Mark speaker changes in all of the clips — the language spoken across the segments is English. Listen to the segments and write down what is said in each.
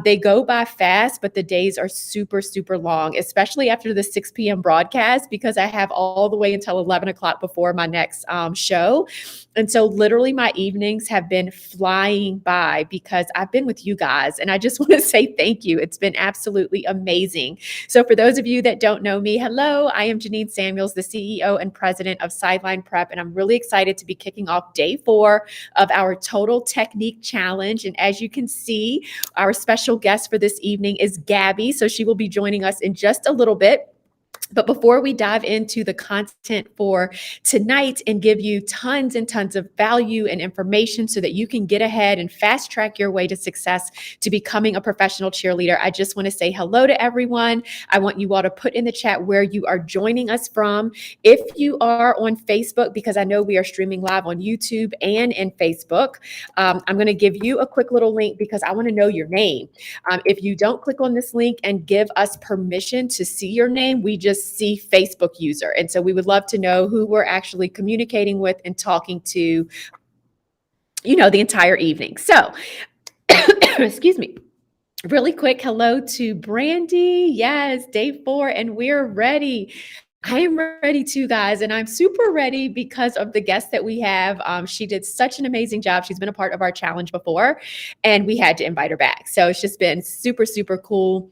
Speaker 1: They go by fast, but the days are super, super long, especially after the 6 p.m. broadcast, because I have all the way until 11 o'clock before my next show. And so literally my evenings have been flying by because I've been with you guys. And I just want to say thank you. It's been absolutely amazing. So for those of you that don't know me, hello, I am Janine Samuels, the CEO and president of Sideline Prep. And I'm really excited to be kicking off day 4 of our Total Technique Challenge. And as you can see, our special guest for this evening is Gabby. So she will be joining us in just a little bit. But before we dive into the content for tonight and give you tons and tons of value and information so that you can get ahead and fast track your way to success to becoming a professional cheerleader, I just want to say hello to everyone. I want you all to put in the chat where you are joining us from. If you are on Facebook, because I know we are streaming live on YouTube and in Facebook, I'm going to give you a quick little link because I want to know your name. If you don't click on this link and give us permission to see your name, we just see Facebook user. And so we would love to know who we're actually communicating with and talking to, the entire evening. So, excuse me. Really quick, hello to Brandy. Yes, day 4, and we're ready. I am ready too, guys, and I'm super ready because of the guest that we have. She did such an amazing job. She's been a part of our challenge before, and we had to invite her back. So it's just been super, super cool.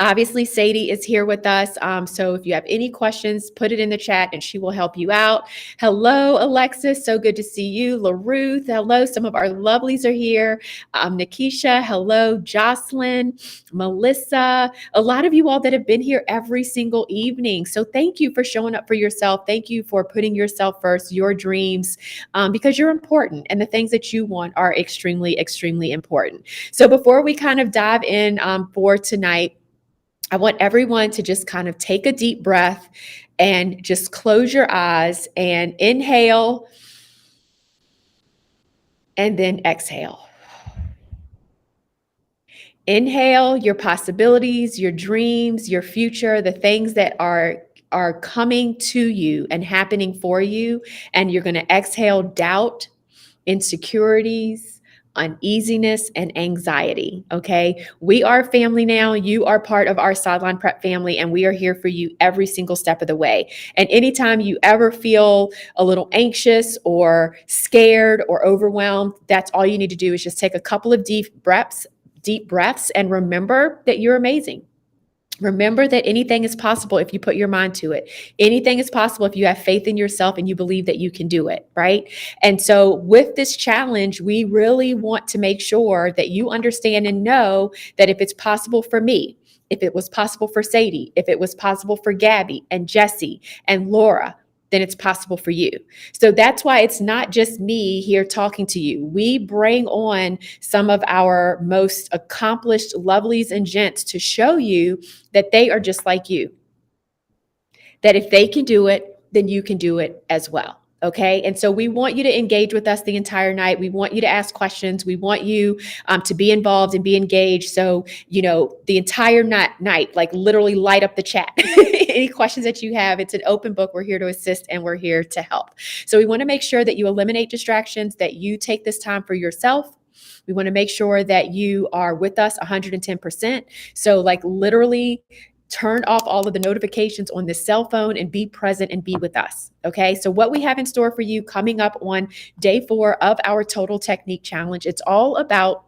Speaker 1: Obviously, Sadie is here with us. So if you have any questions, put it in the chat and she will help you out. Hello, Alexis. So good to see you. LaRuth, hello. Some of our lovelies are here. Nikisha, hello. Jocelyn, Melissa, a lot of you all that have been here every single evening. So thank you for showing up for yourself. Thank you for putting yourself first, your dreams, because you're important and the things that you want are extremely, extremely important. So before we kind of dive in for tonight, I want everyone to just kind of take a deep breath and just close your eyes and inhale and then exhale. Inhale your possibilities, your dreams, your future, the things that are coming to you and happening for you. And you're going to exhale doubt, insecurities, uneasiness, and anxiety. Okay. We are family now. You are part of our Sideline Prep family, and we are here for you every single step of the way. And anytime you ever feel a little anxious or scared or overwhelmed, that's all you need to do is just take a couple of deep breaths, and remember that you're amazing. Remember that anything is possible if you put your mind to it. Anything is possible if you have faith in yourself and you believe that you can do it, right? And so with this challenge, we really want to make sure that you understand and know that if it's possible for me, if it was possible for Sadie, if it was possible for Gabby and Jesse and Laura, then it's possible for you. So that's why it's not just me here talking to you. We bring on some of our most accomplished lovelies and gents to show you that they are just like you. That if they can do it, then you can do it as well. Okay. And so we want you to engage with us the entire night. We want you to ask questions. We want you to be involved and be engaged. So, the entire night, like literally light up the chat. Any questions that you have, it's an open book. We're here to assist and we're here to help. So we want to make sure that you eliminate distractions, that you take this time for yourself. We want to make sure that you are with us 110%. So like literally turn off all of the notifications on the cell phone and be present and be with us. Okay. So what we have in store for you coming up on day 4 of our Total Technique Challenge, it's all about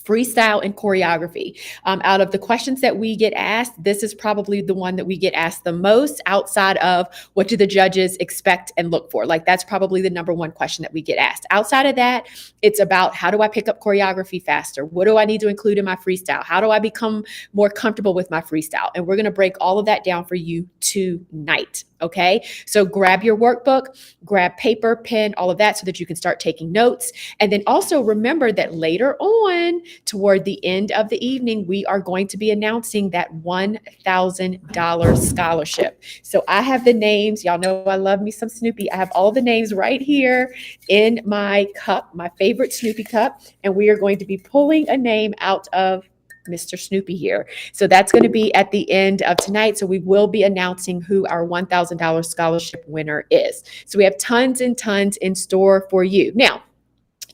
Speaker 1: freestyle and choreography. Out of the questions that we get asked, this is probably the one that we get asked the most outside of what do the judges expect and look for? Like that's probably the number one question that we get asked. Outside of that, it's about how do I pick up choreography faster? What do I need to include in my freestyle? How do I become more comfortable with my freestyle? And we're going to break all of that down for you tonight. Okay. So grab your workbook, grab paper, pen, all of that so that you can start taking notes. And then also remember that later on, toward the end of the evening, we are going to be announcing that $1,000 scholarship. So I have the names. Y'all know I love me some Snoopy. I have all the names right here in my cup, my favorite Snoopy cup. And we are going to be pulling a name out of Mr. Snoopy here. So that's going to be at the end of tonight. So we will be announcing who our $1,000 scholarship winner is. So we have tons and tons in store for you. Now,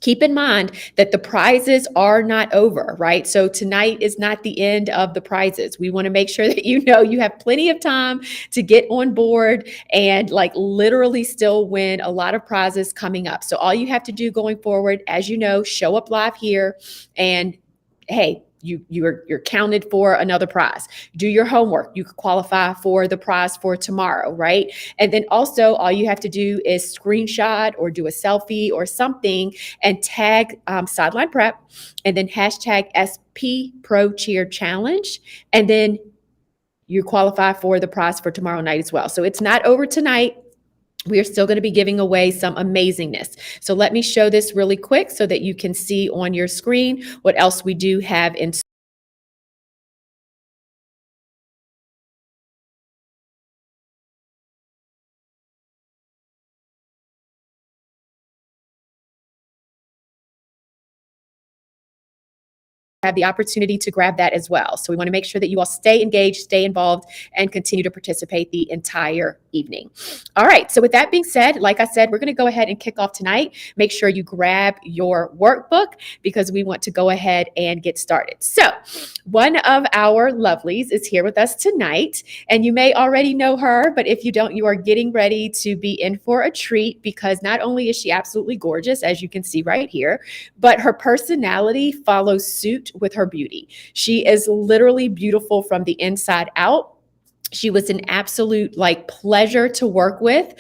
Speaker 1: keep in mind that the prizes are not over, right? So tonight is not the end of the prizes. We want to make sure that you know you have plenty of time to get on board and like literally still win a lot of prizes coming up. So all you have to do going forward, as you know, show up live here and hey, you're counted for another prize. Do your homework. You could qualify for the prize for tomorrow, right? And then also all you have to do is screenshot or do a selfie or something and tag Sideline Prep and then hashtag SP Pro Cheer Challenge. And then you qualify for the prize for tomorrow night as well. So it's not over tonight. We are still going to be giving away some amazingness. So let me show this really quick so that you can see on your screen what else we do have in have the opportunity to grab that as well. So we want to make sure that you all stay engaged, stay involved, and continue to participate the entire evening. All right. So with that being said, like I said, we're going to go ahead and kick off tonight. Make sure you grab your workbook because we want to go ahead and get started. So one of our lovelies is here with us tonight, and you may already know her, but if you don't, you are getting ready to be in for a treat because not only is she absolutely gorgeous, as you can see right here, but her personality follows suit with her beauty. She is literally beautiful from the inside out. She was an absolute like pleasure to work with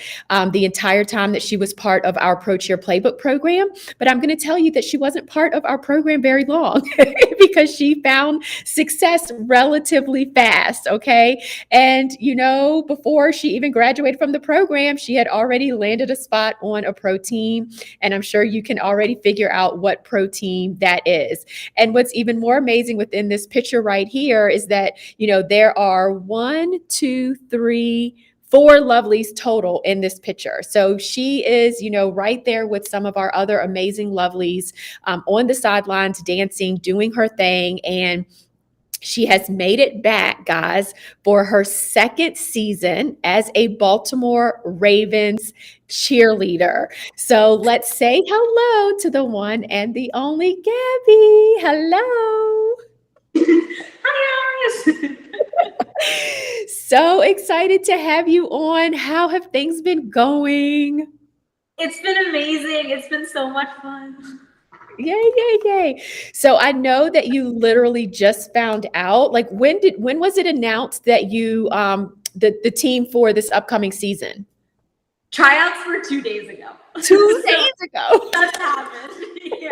Speaker 1: the entire time that she was part of our Pro Cheer Playbook program. But I'm going to tell you that she wasn't part of our program very long because she found success relatively fast. Okay. And, you know, before she even graduated from the program, she had already landed a spot on a pro team. And I'm sure you can already figure out what pro team that is. And what's even more amazing within this picture right here is that, you know, there are 1, 2, 3, 4 lovelies total in this picture. So she is, you know, right there with some of our other amazing lovelies on the sidelines, dancing, doing her thing. And she has made it back, guys, for her second season as a Baltimore Ravens cheerleader. So let's say hello to the one and the only Gabby. Hello.
Speaker 2: Hi guys!
Speaker 1: So excited to have you on. How have things been going?
Speaker 2: It's been amazing. It's been so much fun.
Speaker 1: Yay, yay, yay. So I know that you literally just found out. Like when was it announced that you the team for this upcoming season?
Speaker 2: Tryouts were 2 days ago.
Speaker 1: 2 days ago.
Speaker 2: Just happened. Yeah.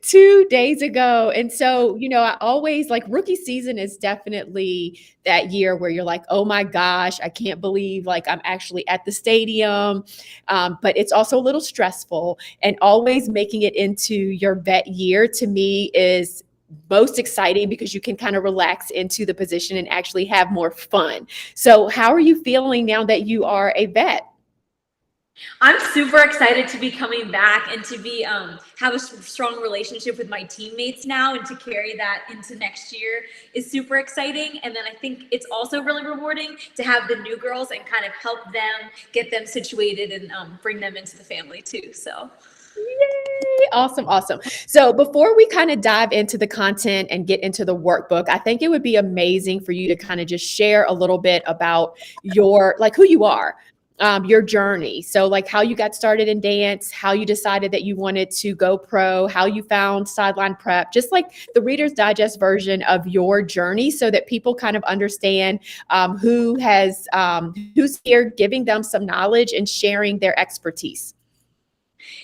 Speaker 1: 2 days ago. And so, you know, I always like rookie season is definitely that year where you're like, oh my gosh, I can't believe like I'm actually at the stadium. But it's also a little stressful. And always making it into your vet year to me is most exciting because you can kind of relax into the position and actually have more fun. So, how are you feeling now that you are a vet?
Speaker 2: I'm super excited to be coming back and to be have a strong relationship with my teammates now, and to carry that into next year is super exciting. And then I think it's also really rewarding to have the new girls and kind of help them, get them situated, and bring them into the family too. So
Speaker 1: Yay! Awesome, awesome. So before we kind of dive into the content and get into the workbook, I think it would be amazing for you to kind of just share a little bit about your, like who you are, your journey. So like how you got started in dance, how you decided that you wanted to go pro, how you found Sideline Prep, just like the Reader's Digest version of your journey so that people kind of understand who's here giving them some knowledge and sharing their expertise.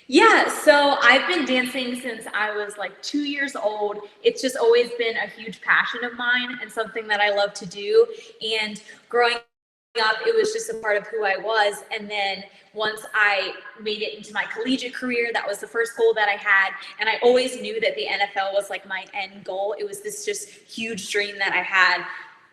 Speaker 2: yeah, so I've been dancing since I was like 2 years old. It's just always been a huge passion of mine and something that I love to do. And growing up, it was just a part of who I was. And then once I made it into my collegiate career, that was the first goal that I had. And I always knew that the NFL was like my end goal. It was this just huge dream that I had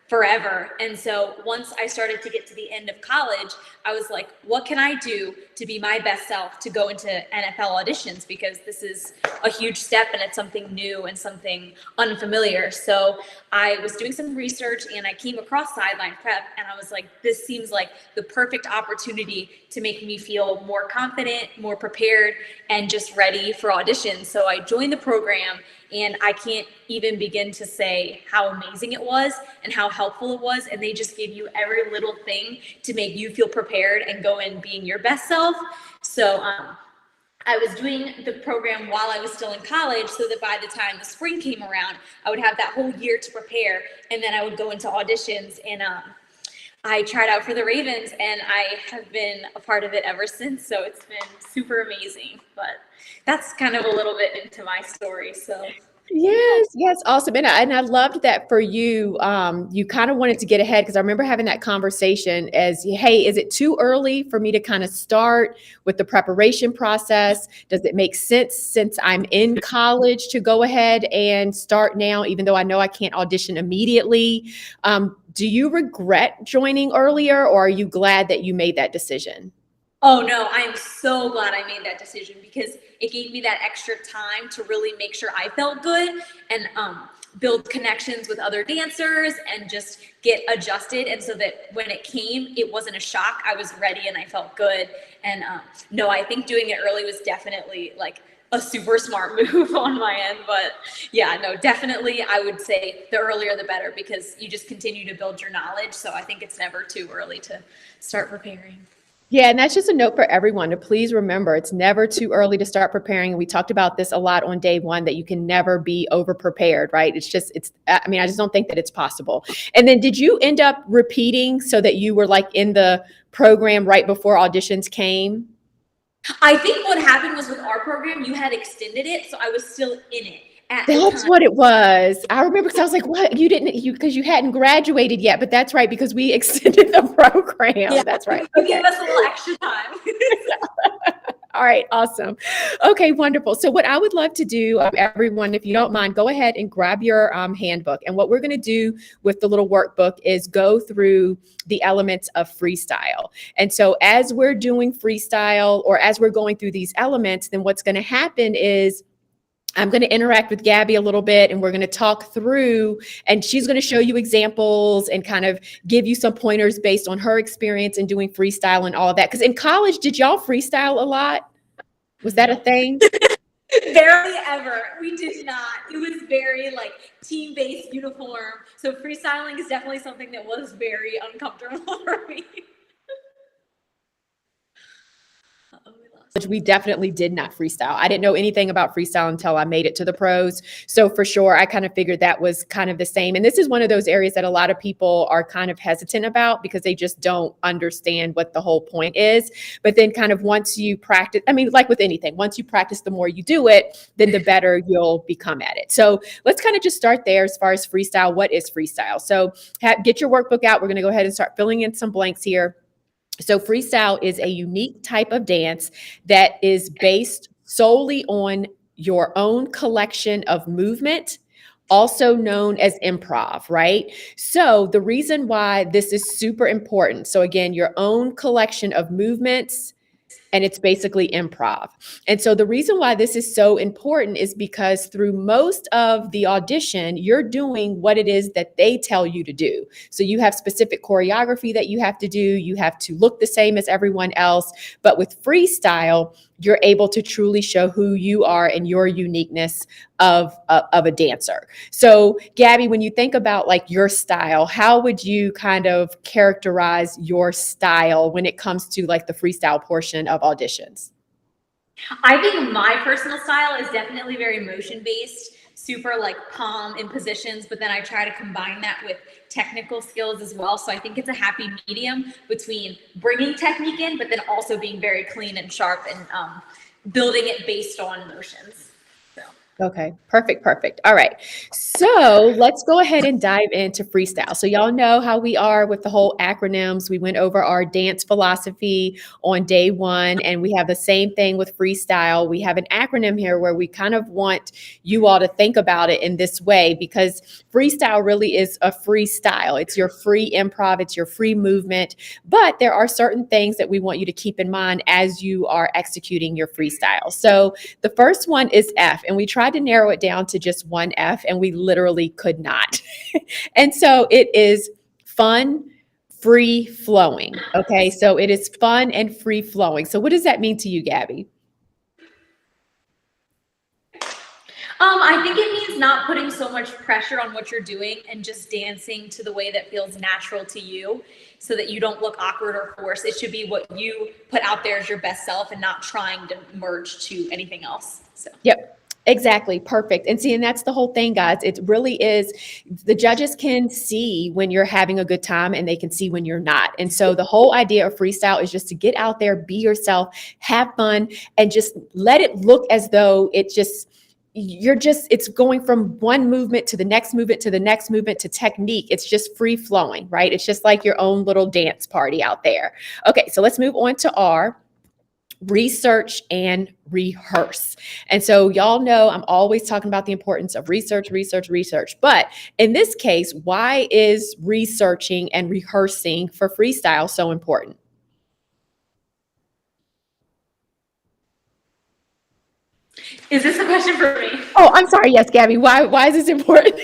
Speaker 2: forever. And so once I started to get to the end of college, I was like, what can I do to be my best self to go into NFL auditions? Because this is a huge step and it's something new and something unfamiliar. So I was doing some research and I came across sideline prep and I was like, this seems like the perfect opportunity to make me feel more confident, more prepared, and just ready for auditions. So I joined the program and I can't even begin to say how amazing it was and how helpful it was. And they just give you every little thing to make you feel prepared and go in being your best self. So I was doing the program while I was still in college so that by the time the spring came around, I would have that whole year to prepare. And then I would go into auditions and I tried out for the Ravens and I have been a part of it ever since. So it's been super amazing, but that's kind of a little bit into my story. So
Speaker 1: Yes, yes, awesome. And I loved that for you. You kind of wanted to get ahead because I remember having that conversation as, hey, is it too early for me to kind of start with the preparation process? Does it make sense since I'm in college to go ahead and start now, even though I know I can't audition immediately? Do you regret joining earlier, or are you glad that you made that decision?
Speaker 2: oh no, I am so glad I made that decision because it gave me that extra time to really make sure I felt good and build connections with other dancers and just get adjusted. And so that when it came, it wasn't a shock. I was ready and I felt good. And no, I think doing it early was definitely like a super smart move on my end. But yeah, no, definitely I would say the earlier the better because you just continue to build your knowledge. So I think it's never too early to start preparing.
Speaker 1: Yeah, and that's just a note for everyone to please remember it's never too early to start preparing. We talked about this a lot on day one that you can never be over prepared, right? I mean, I just don't think that it's possible. And then did you end up repeating so that you were like in the program right before auditions came?
Speaker 2: I think what happened was with our program, you had extended it, so I was still in it at the
Speaker 1: That's
Speaker 2: time.
Speaker 1: what it was. I remember because I was like, what? Because you hadn't graduated yet, but that's right, because we extended the
Speaker 2: Yeah,
Speaker 1: program. That's right.
Speaker 2: you
Speaker 1: Okay.
Speaker 2: gave us a little extra time.
Speaker 1: All right, awesome. Okay, wonderful. So what I would love to do, everyone, if you don't mind, go ahead and grab your handbook. And what we're going to do with the little workbook is go through the elements of freestyle. And so as we're doing freestyle or as we're going through these elements, then what's going to happen is I'm going to interact with Gabby a little bit and we're going to talk through, and she's going to show you examples and kind of give you some pointers based on her experience in doing freestyle and all of that. Because in college, did y'all freestyle a lot? Was that a thing?
Speaker 2: Barely ever. We did not. It was very like team-based uniform. So freestyling is definitely something that was very uncomfortable for me. Uh-oh, we lost
Speaker 1: We definitely did not freestyle. I didn't know anything about freestyle until I made it to the pros. So for sure, I kind of figured that was kind of the same. And this is one of those areas that a lot of people are kind of hesitant about because they just don't understand what the whole point is. But then kind of once you practice, I mean, like with anything, once you practice, the more you do it, then the better you'll become at it. So let's kind of just start there as far as freestyle. What is freestyle? So get your workbook out. We're going to go ahead and start filling in some blanks here. So freestyle is a unique type of dance that is based solely on your own collection of movement, also known as improv, right? So the reason why this is super important. So again, your own collection of movements, and it's basically improv. And so the reason why this is so important is because through most of the audition, you're doing what it is that they tell you to do. So you have specific choreography that you have to do. You have to look the same as everyone else. But with freestyle, you're able to truly show who you are and your uniqueness of a dancer. So Gabby, when you think about like your style, how would you kind of characterize your style when it comes to like the freestyle portion of auditions?
Speaker 2: I think my personal style is definitely very motion based, super like palm in positions, but then I try to combine that with technical skills as well. So I think it's a happy medium between bringing technique in, but then also being very clean and sharp and building it based on motions. So.
Speaker 1: Okay, perfect, perfect. All right. So let's go ahead and dive into freestyle. So, y'all know how we are with the whole acronyms. We went over our dance philosophy on day one, and we have the same thing with freestyle. We have an acronym here where we kind of want you all to think about it in this way because freestyle really is a freestyle. It's your free improv, it's your free movement. But there are certain things that we want you to keep in mind as you are executing your freestyle. So, the first one is F, and we tried to narrow it down to just one F, and we literally could not. And so it is fun, free flowing. Okay, so it is fun and free flowing. So, what does that mean to you, Gabby?
Speaker 2: I think it means not putting so much pressure on what you're doing and just dancing to the way that feels natural to you so that you don't look awkward or forced. It should be what you put out there as your best self and not trying to merge to anything else. So.
Speaker 1: Yep. Exactly. Perfect. And see, and that's the whole thing, guys. It really is. The judges can see when you're having a good time and they can see when you're not. And so the whole idea of freestyle is just to get out there, be yourself, have fun, and just let it look as though it's going from one movement to the next movement to the next movement to technique. It's just free flowing, right? It's just like your own little dance party out there. Okay. So let's move on to R, research and rehearse. And so y'all know I'm always talking about the importance of research, research, research. But in this case, why is researching and rehearsing for freestyle so important?
Speaker 2: Is this a question for me?
Speaker 1: Oh, I'm sorry. Yes, Gabby. Why is this important?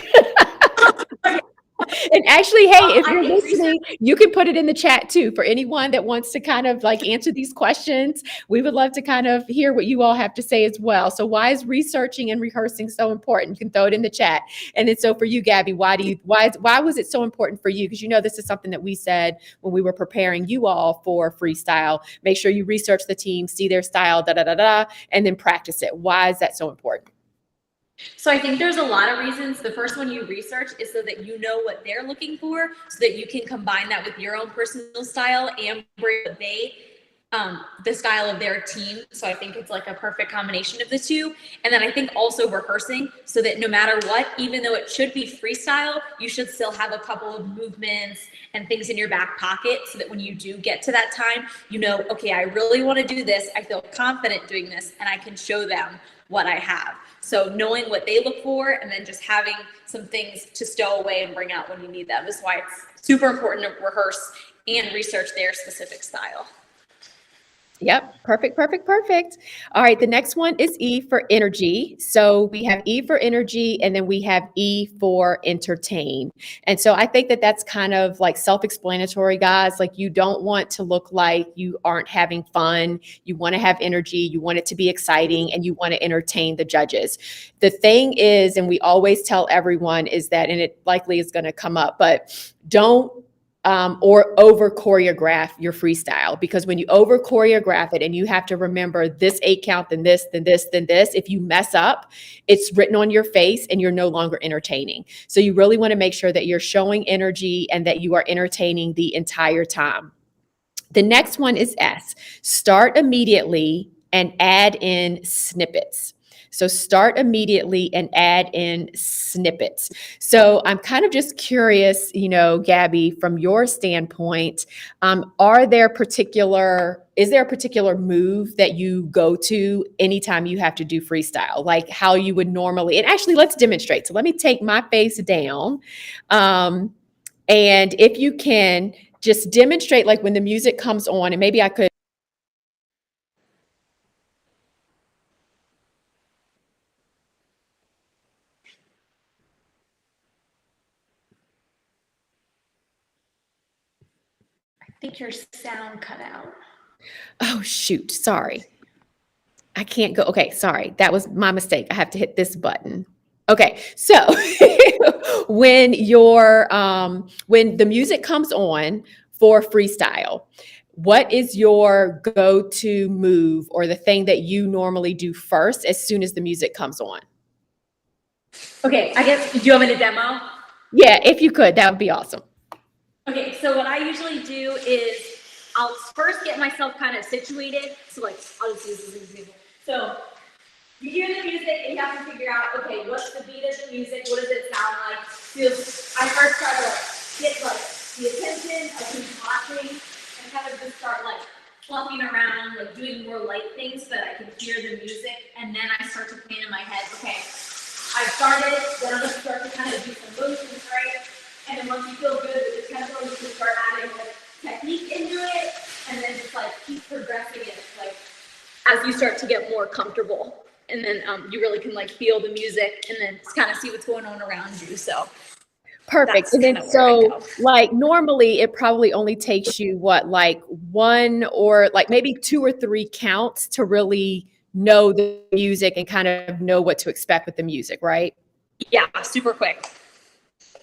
Speaker 1: And actually, hey, if you're listening, you can put it in the chat too for anyone that wants to kind of like answer these questions. We would love to kind of hear what you all have to say as well. So why is researching and rehearsing so important? You can throw it in the chat. And then so for you, Gabby, why was it so important for you? Because you know this is something that we said when we were preparing you all for freestyle. Make sure you research the team, see their style, and then practice it. Why is that so important?
Speaker 2: So I think there's a lot of reasons. The first one you research is so that you know what they're looking for, so that you can combine that with your own personal style and bring the style of their team. So I think it's like a perfect combination of the two. And then I think also rehearsing so that no matter what, even though it should be freestyle, you should still have a couple of movements and things in your back pocket so that when you do get to that time, you know, okay, I really want to do this. I feel confident doing this and I can show them what I have. So knowing what they look for and then just having some things to stow away and bring out when you need them is why it's super important to rehearse and research their specific style.
Speaker 1: Yep. Perfect, perfect, perfect. All right. The next one is E for energy. So we have E for energy and then we have E for entertain. And so I think that that's kind of like self-explanatory, guys. Like you don't want to look like you aren't having fun. You want to have energy. You want it to be exciting and you want to entertain the judges. The thing is, and we always tell everyone is that, and it likely is going to come up, but don't or over choreograph your freestyle, because when you over choreograph it and you have to remember this 8 count, then this, then this, then this, if you mess up, it's written on your face and you're no longer entertaining. So you really want to make sure that you're showing energy and that you are entertaining the entire time. The next one is S, start immediately and add in snippets. So start immediately and add in snippets. So I'm kind of just curious, you know, Gabby, from your standpoint, is there a particular move that you go to anytime you have to do freestyle, like how you would normally, and actually let's demonstrate. So let me take my face down. And if you can just demonstrate, like when the music comes on, and maybe I could.
Speaker 2: I think your sound cut out.
Speaker 1: Oh, shoot. Sorry. I can't go. Okay. Sorry. That was my mistake. I have to hit this button. Okay. So when the music comes on for freestyle, what is your go-to move or the thing that you normally do first as soon as the music comes on?
Speaker 2: Okay. I guess, do you want me to demo?
Speaker 1: Yeah. If you could, that would be awesome.
Speaker 2: Okay. So what I usually do is I'll first get myself kind of situated. So like, I'll just use this example. So you hear the music and you have to figure out, okay, what's the beat of the music? What does it sound like? So I first try to get like the attention of who's watching and kind of just start like fluffing around, like doing more light things so that I can hear the music. And then I start to plan in my head, okay, I started, then I'm going to start to kind of do some motions, right? And then once you feel good with the tempo, you can start adding like technique into it, and then just like keep progressing it, like as you start to get more comfortable. And then you really can like feel the music and then kind of see what's going on around you. So
Speaker 1: Perfect.
Speaker 2: that's
Speaker 1: And
Speaker 2: kind
Speaker 1: then
Speaker 2: of where I
Speaker 1: so
Speaker 2: go.
Speaker 1: like normally it probably only takes you what, like one or like maybe two or three counts to really know the music and kind of know what to expect with the music, right?
Speaker 2: Yeah, super quick.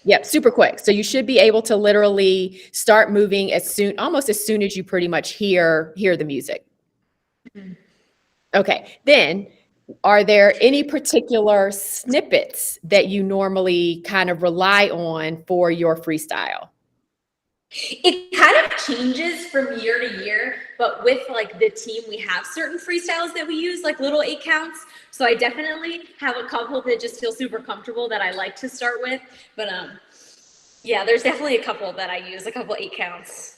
Speaker 1: Yep, super quick. So you should be able to literally start moving almost as soon as you pretty much hear the music.
Speaker 2: Mm-hmm.
Speaker 1: Okay. Then are there any particular snippets that you normally kind of rely on for your freestyle?
Speaker 2: It kind of changes from year to year, but with like the team, we have certain freestyles that we use, like little 8 counts. So I definitely have a couple that just feel super comfortable that I like to start with. But yeah, there's definitely a couple that I use, a couple 8 counts.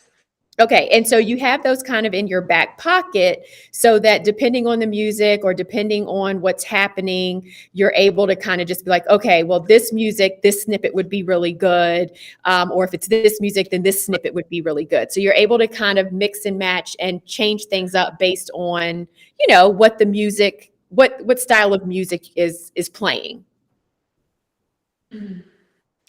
Speaker 1: Okay, and so you have those kind of in your back pocket so that depending on the music or depending on what's happening, you're able to kind of just be like, okay, well, this music, this snippet would be really good. Or if it's this music, then this snippet would be really good. So you're able to kind of mix and match and change things up based on, what the music, what style of music is playing.
Speaker 2: Mm-hmm.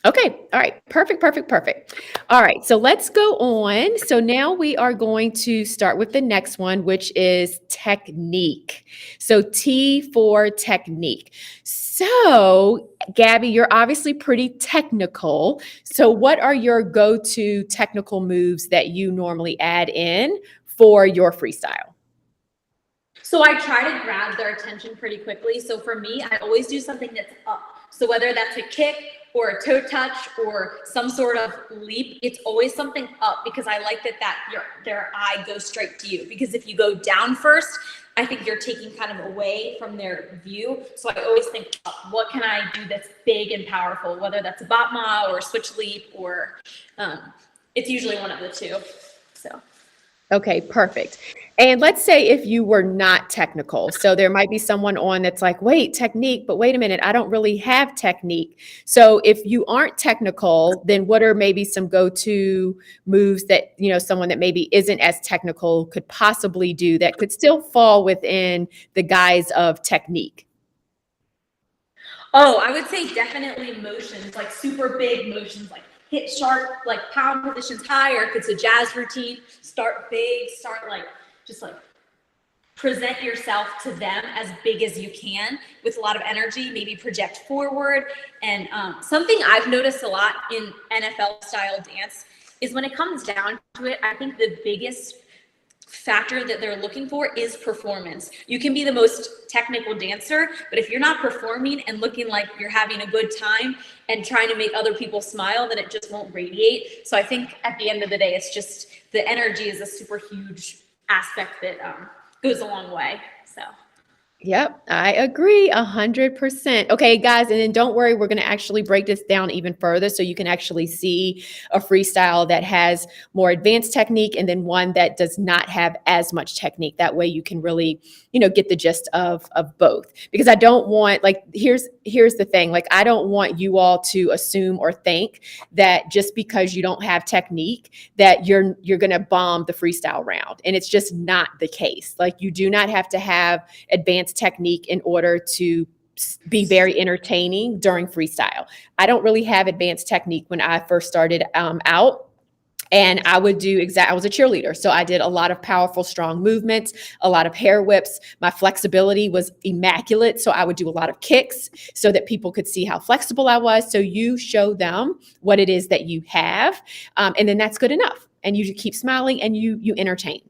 Speaker 1: Okay. All right. Perfect. Perfect. Perfect. All right. So let's go on. So now we are going to start with the next one, which is technique. So T for technique. So, Gabby, you're obviously pretty technical. So, what are your go to technical moves that you normally add in for your freestyle?
Speaker 2: So I try to grab their attention pretty quickly. So for me, I always do something that's up. So whether that's a kick or a toe touch or some sort of leap, it's always something up because I like that their eye goes straight to you. Because if you go down first, I think you're taking kind of away from their view. So I always think, what can I do that's big and powerful? Whether that's a batma or a switch leap or it's usually one of the two. So.
Speaker 1: Okay, perfect. And let's say if you were not technical. So there might be someone on that's like, wait, technique, but wait a minute, I don't really have technique. So if you aren't technical, then what are maybe some go-to moves that, someone that maybe isn't as technical could possibly do that could still fall within the guise of technique?
Speaker 2: Oh, I would say definitely motions, like super big motions, like hit sharp, like pound positions high, or if it's a jazz routine, start big, start like just like present yourself to them as big as you can with a lot of energy, maybe project forward. And something I've noticed a lot in NFL style dance is when it comes down to it, I think the biggest factor that they're looking for is performance. You can be the most technical dancer, but if you're not performing and looking like you're having a good time and trying to make other people smile, then it just won't radiate. So I think at the end of the day, it's just the energy is a super huge aspect that goes a long way. So.
Speaker 1: Yep, I agree 100%. Okay, guys, and then don't worry, we're going to actually break this down even further so you can actually see a freestyle that has more advanced technique and then one that does not have as much technique. That way you can really, get the gist of both. Because I don't want like here's the thing, like I don't want you all to assume or think that just because you don't have technique that you're going to bomb the freestyle round. And it's just not the case. Like you do not have to have advanced technique in order to be very entertaining during freestyle. I don't really have advanced technique when I first started out. And I was a cheerleader. So I did a lot of powerful, strong movements, a lot of hair whips. My flexibility was immaculate. So I would do a lot of kicks so that people could see how flexible I was. So you show them what it is that you have. And then that's good enough. and you keep smiling and you entertain.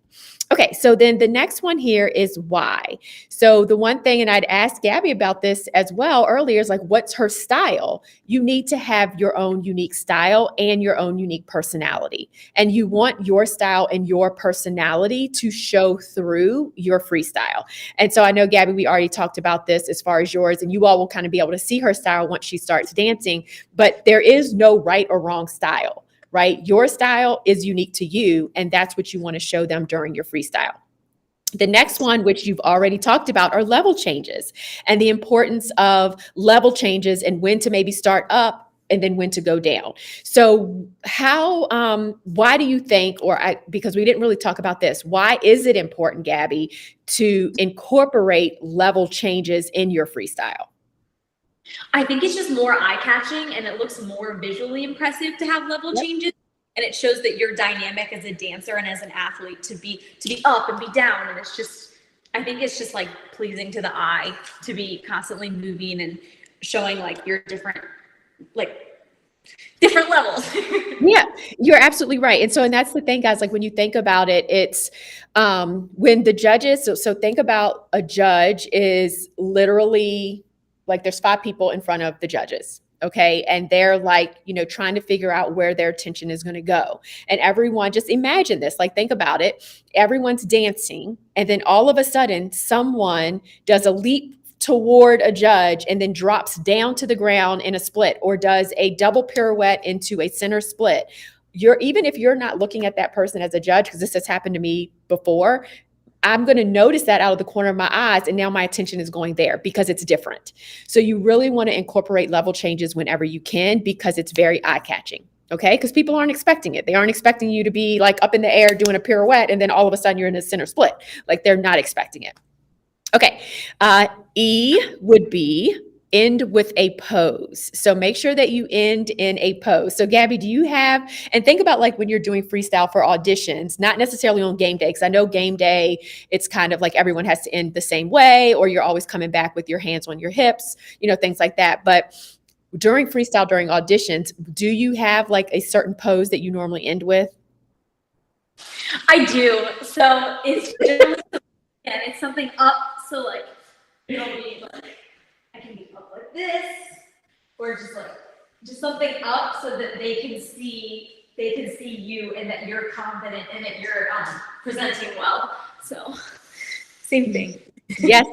Speaker 1: Okay, so then the next one here is why. So the one thing, and I'd asked Gabby about this as well earlier, is like, what's her style? You need to have your own unique style and your own unique personality. And you want your style and your personality to show through your freestyle. And so I know, Gabby, we already talked about this as far as yours, and you all will kind of be able to see her style once she starts dancing, but there is no right or wrong style. Right? Your style is unique to you, and that's what you want to show them during your freestyle. The next one, which you've already talked about, are level changes and the importance of level changes and when to maybe start up and then when to go down. So why do you think, because we didn't really talk about this, why is it important, Gabby, to incorporate level changes in your freestyle?
Speaker 2: I think it's just more eye-catching and it looks more visually impressive to have level changes. And it shows that you're dynamic as a dancer and as an athlete to be up and be down. And it's just, I think it's just like pleasing to the eye to be constantly moving and showing like your different levels.
Speaker 1: Yeah, you're absolutely right. And that's the thing, guys, like when you think about it, it's when the judges, so think about a judge is literally like there's 5 people in front of the judges. Okay. And they're like, trying to figure out where their attention is going to go. And everyone, just imagine this, like, think about it. Everyone's dancing. And then all of a sudden, someone does a leap toward a judge and then drops down to the ground in a split, or does a double pirouette into a center split. Even if you're not looking at that person as a judge, because this has happened to me before, I'm going to notice that out of the corner of my eyes. And now my attention is going there because it's different. So you really want to incorporate level changes whenever you can, because it's very eye-catching. Okay. Because people aren't expecting it. They aren't expecting you to be like up in the air doing a pirouette and then all of a sudden you're in a center split. Like, they're not expecting it. Okay. E would be end with a pose. So make sure that you end in a pose. So Gabby, do you have, and think about like when you're doing freestyle for auditions, not necessarily on game day, because I know game day, it's kind of like everyone has to end the same way, or you're always coming back with your hands on your hips, things like that. But during freestyle, during auditions, do you have like a certain pose that you normally end with?
Speaker 2: I do. So it's something up. So like, you'll be like, I can be up like this, or just something up so that they can see you and that you're confident and that you're presenting well. So same thing.
Speaker 1: Yes.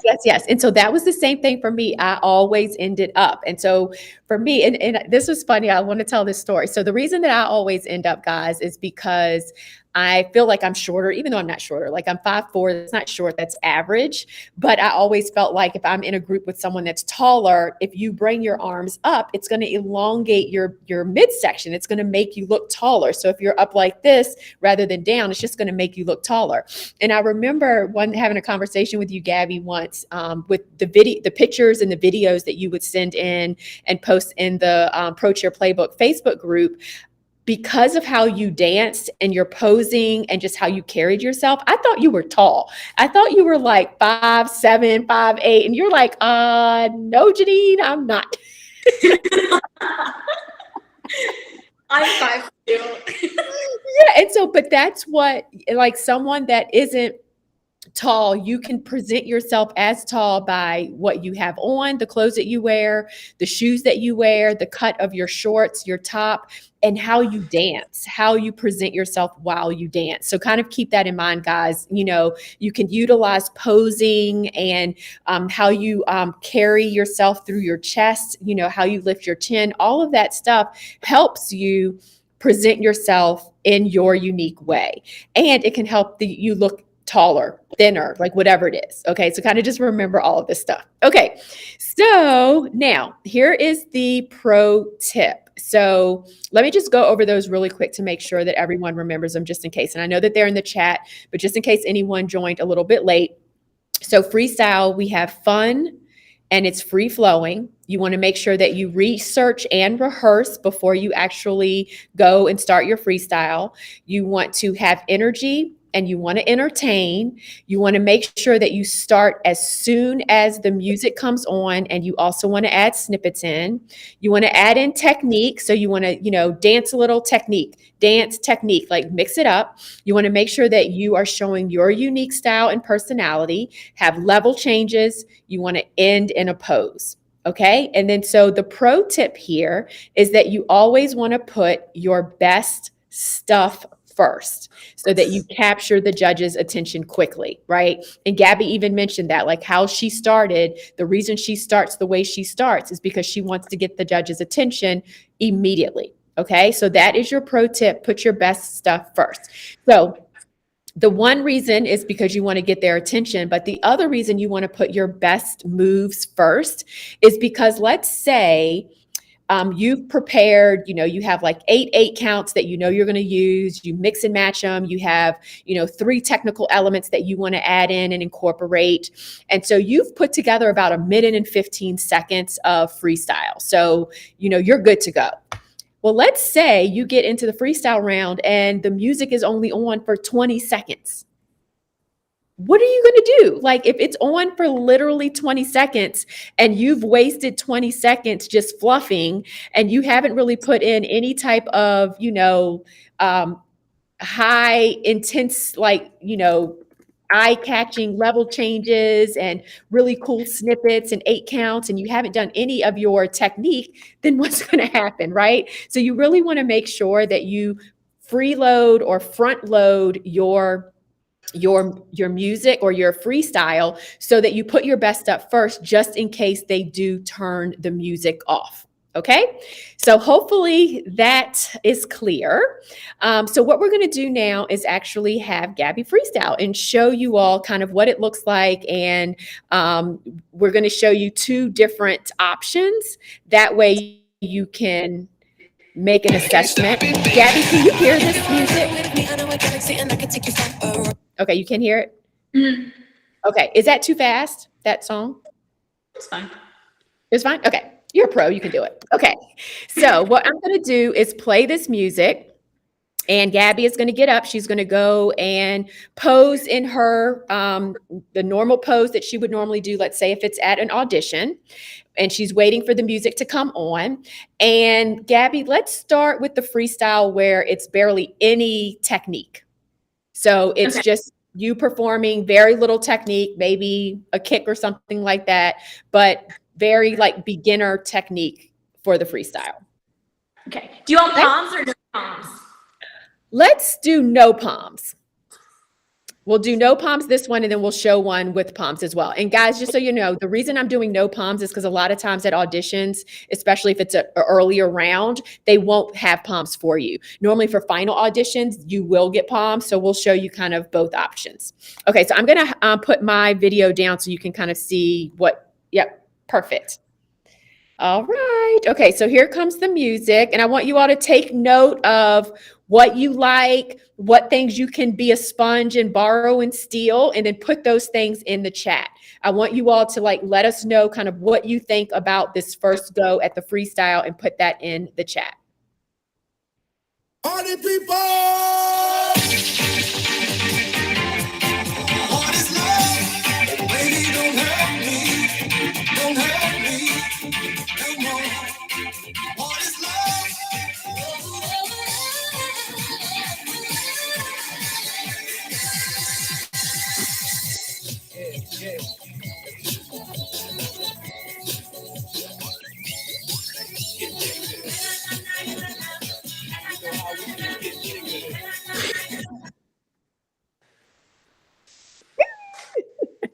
Speaker 1: And so that was the same thing for me. I always ended up. And so for me, and this was funny, I want to tell this story. So the reason that I always end up, guys, is because I feel like I'm shorter, even though I'm not shorter. Like, I'm 5'4", that's not short, that's average. But I always felt like if I'm in a group with someone that's taller, if you bring your arms up, it's going to elongate your midsection. It's going to make you look taller. So if you're up like this rather than down, it's just going to make you look taller. And I remember having a conversation with you, Gabby, once with the pictures and the videos that you would send in and post in the Pro Cheer Playbook Facebook group. Because of how you danced and your posing and just how you carried yourself, I thought you were tall. I thought you were like 5'7", 5'8", and you're like, no, Janine, I'm not.
Speaker 2: I'm 5'2".
Speaker 1: Yeah, and so, but that's what, like, someone that isn't tall, you can present yourself as tall by what you have on, the clothes that you wear, the shoes that you wear, the cut of your shorts, your top, and how you dance, how you present yourself while you dance. So kind of keep that in mind, guys. You can utilize posing and how you carry yourself through your chest, how you lift your chin, all of that stuff helps you present yourself in your unique way. And it can help you look taller, thinner, like whatever it is. Okay. So kind of just remember all of this stuff. Okay. So now here is the pro tip. So let me just go over those really quick to make sure that everyone remembers them, just in case. And I know that they're in the chat, but just in case anyone joined a little bit late. So freestyle, we have fun and it's free flowing. You want to make sure that you research and rehearse before you actually go and start your freestyle. You want to have energy and you want to entertain, you want to make sure that you start as soon as the music comes on, and you also want to add snippets in. You want to add in technique. So you want to, dance a little dance technique, like mix it up. You want to make sure that you are showing your unique style and personality, have level changes. You want to end in a pose. Okay. And then, so the pro tip here is that you always want to put your best stuff first so that you capture the judge's attention quickly, right? And Gabby even mentioned that, like how she started, the reason she starts the way she starts is because she wants to get the judge's attention immediately. Okay. So that is your pro tip. Put your best stuff first. So the one reason is because you want to get their attention, but the other reason you want to put your best moves first is because, let's say, you've prepared, you have like eight counts that you're going to use. You mix and match them. You have, 3 technical elements that you want to add in and incorporate. And so you've put together about 1 minute and 15 seconds of freestyle. So, you're good to go. Well, let's say you get into the freestyle round and the music is only on for 20 seconds. What are you going to do? Like, if it's on for literally 20 seconds and you've wasted 20 seconds just fluffing and you haven't really put in any type of, high intense, like, eye-catching level changes and really cool snippets and 8 counts, and you haven't done any of your technique, then what's going to happen, right? So you really want to make sure that you freeload or front load your music or your freestyle so that you put your best up first, just in case they do turn the music off. Okay, so hopefully that is clear. So what we're going to do now is actually have Gabby freestyle and show you all kind of what it looks like. And we're going to show you 2 different options. That way you can make an assessment. Gabby, can you hear this music? Okay, you can hear it?
Speaker 2: Mm-hmm.
Speaker 1: Okay, is that too fast, that song?
Speaker 2: It's fine.
Speaker 1: It's fine? Okay, you're a pro, you can do it. Okay, so what I'm gonna do is play this music, and Gabby is gonna get up. She's gonna go and pose in her, the normal pose that she would normally do, let's say if it's at an audition, and she's waiting for the music to come on. And Gabby, let's start with the freestyle where it's barely any technique. So it's just you performing very little technique, maybe a kick or something like that, but very like beginner technique for the freestyle.
Speaker 2: Okay. Do you want palms or no palms?
Speaker 1: Let's do no palms. We'll do no palms this one, and then we'll show one with palms as well. And guys, just so you know, the reason I'm doing no palms is because a lot of times at auditions, especially if it's an earlier round, they won't have palms for you. Normally for final auditions, you will get palms. So we'll show you kind of both options. Okay, so I'm going to put my video down so you can kind of see what, yep, perfect. All right. Okay, so here comes the music, and I want you all to take note of what you like, what things you can be a sponge and borrow and steal, and then put those things in the chat. I want you all to let us know kind of what you think about this first go at the freestyle and put that in the chat.
Speaker 3: Party people! What is love? Baby, don't hurt me. Don't hurt me. Come on. What is love? Yeah.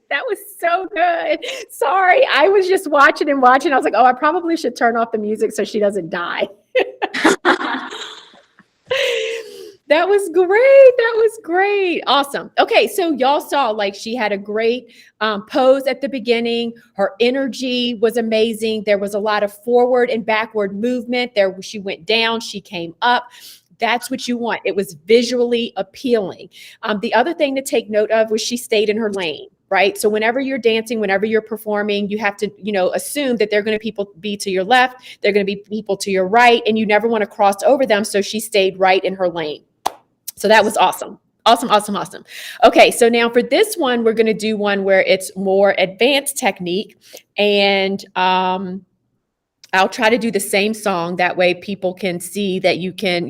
Speaker 1: That was so good. Sorry, I was just watching and watching. I was like, oh, I probably should turn off the music so she doesn't die. That was great. That was great. Awesome. Okay, so y'all saw she had a great pose at the beginning. Her energy was amazing. There was a lot of forward and backward movement. She went down, she came up. That's what you want. It was visually appealing. The other thing to take note of was she stayed in her lane, right? So whenever you're dancing, whenever you're performing, you have to, assume that they're going to be to your left, they're going to be people to your right, and you never want to cross over them. So she stayed right in her lane. So that was awesome. Awesome, awesome, awesome. Okay, so now for this one, we're going to do one where it's more advanced technique, and I'll try to do the same song. That way people can see that you can,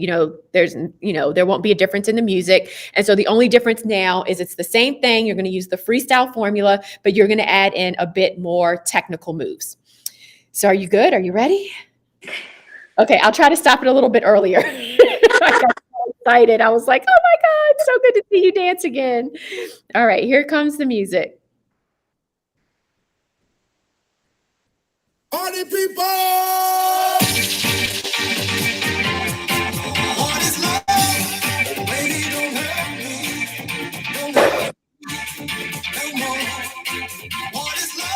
Speaker 1: there won't be a difference in the music. And so the only difference now is it's the same thing. You're going to use the freestyle formula, but you're going to add in a bit more technical moves. So are you good? Are you ready? Okay, I'll try to stop it a little bit earlier. I got so excited. I was like, oh my God, so good to see you dance again. All right, here comes the music.
Speaker 3: Party people! What is love? Lady, don't hurt me. Don't hurt me no more. What is love?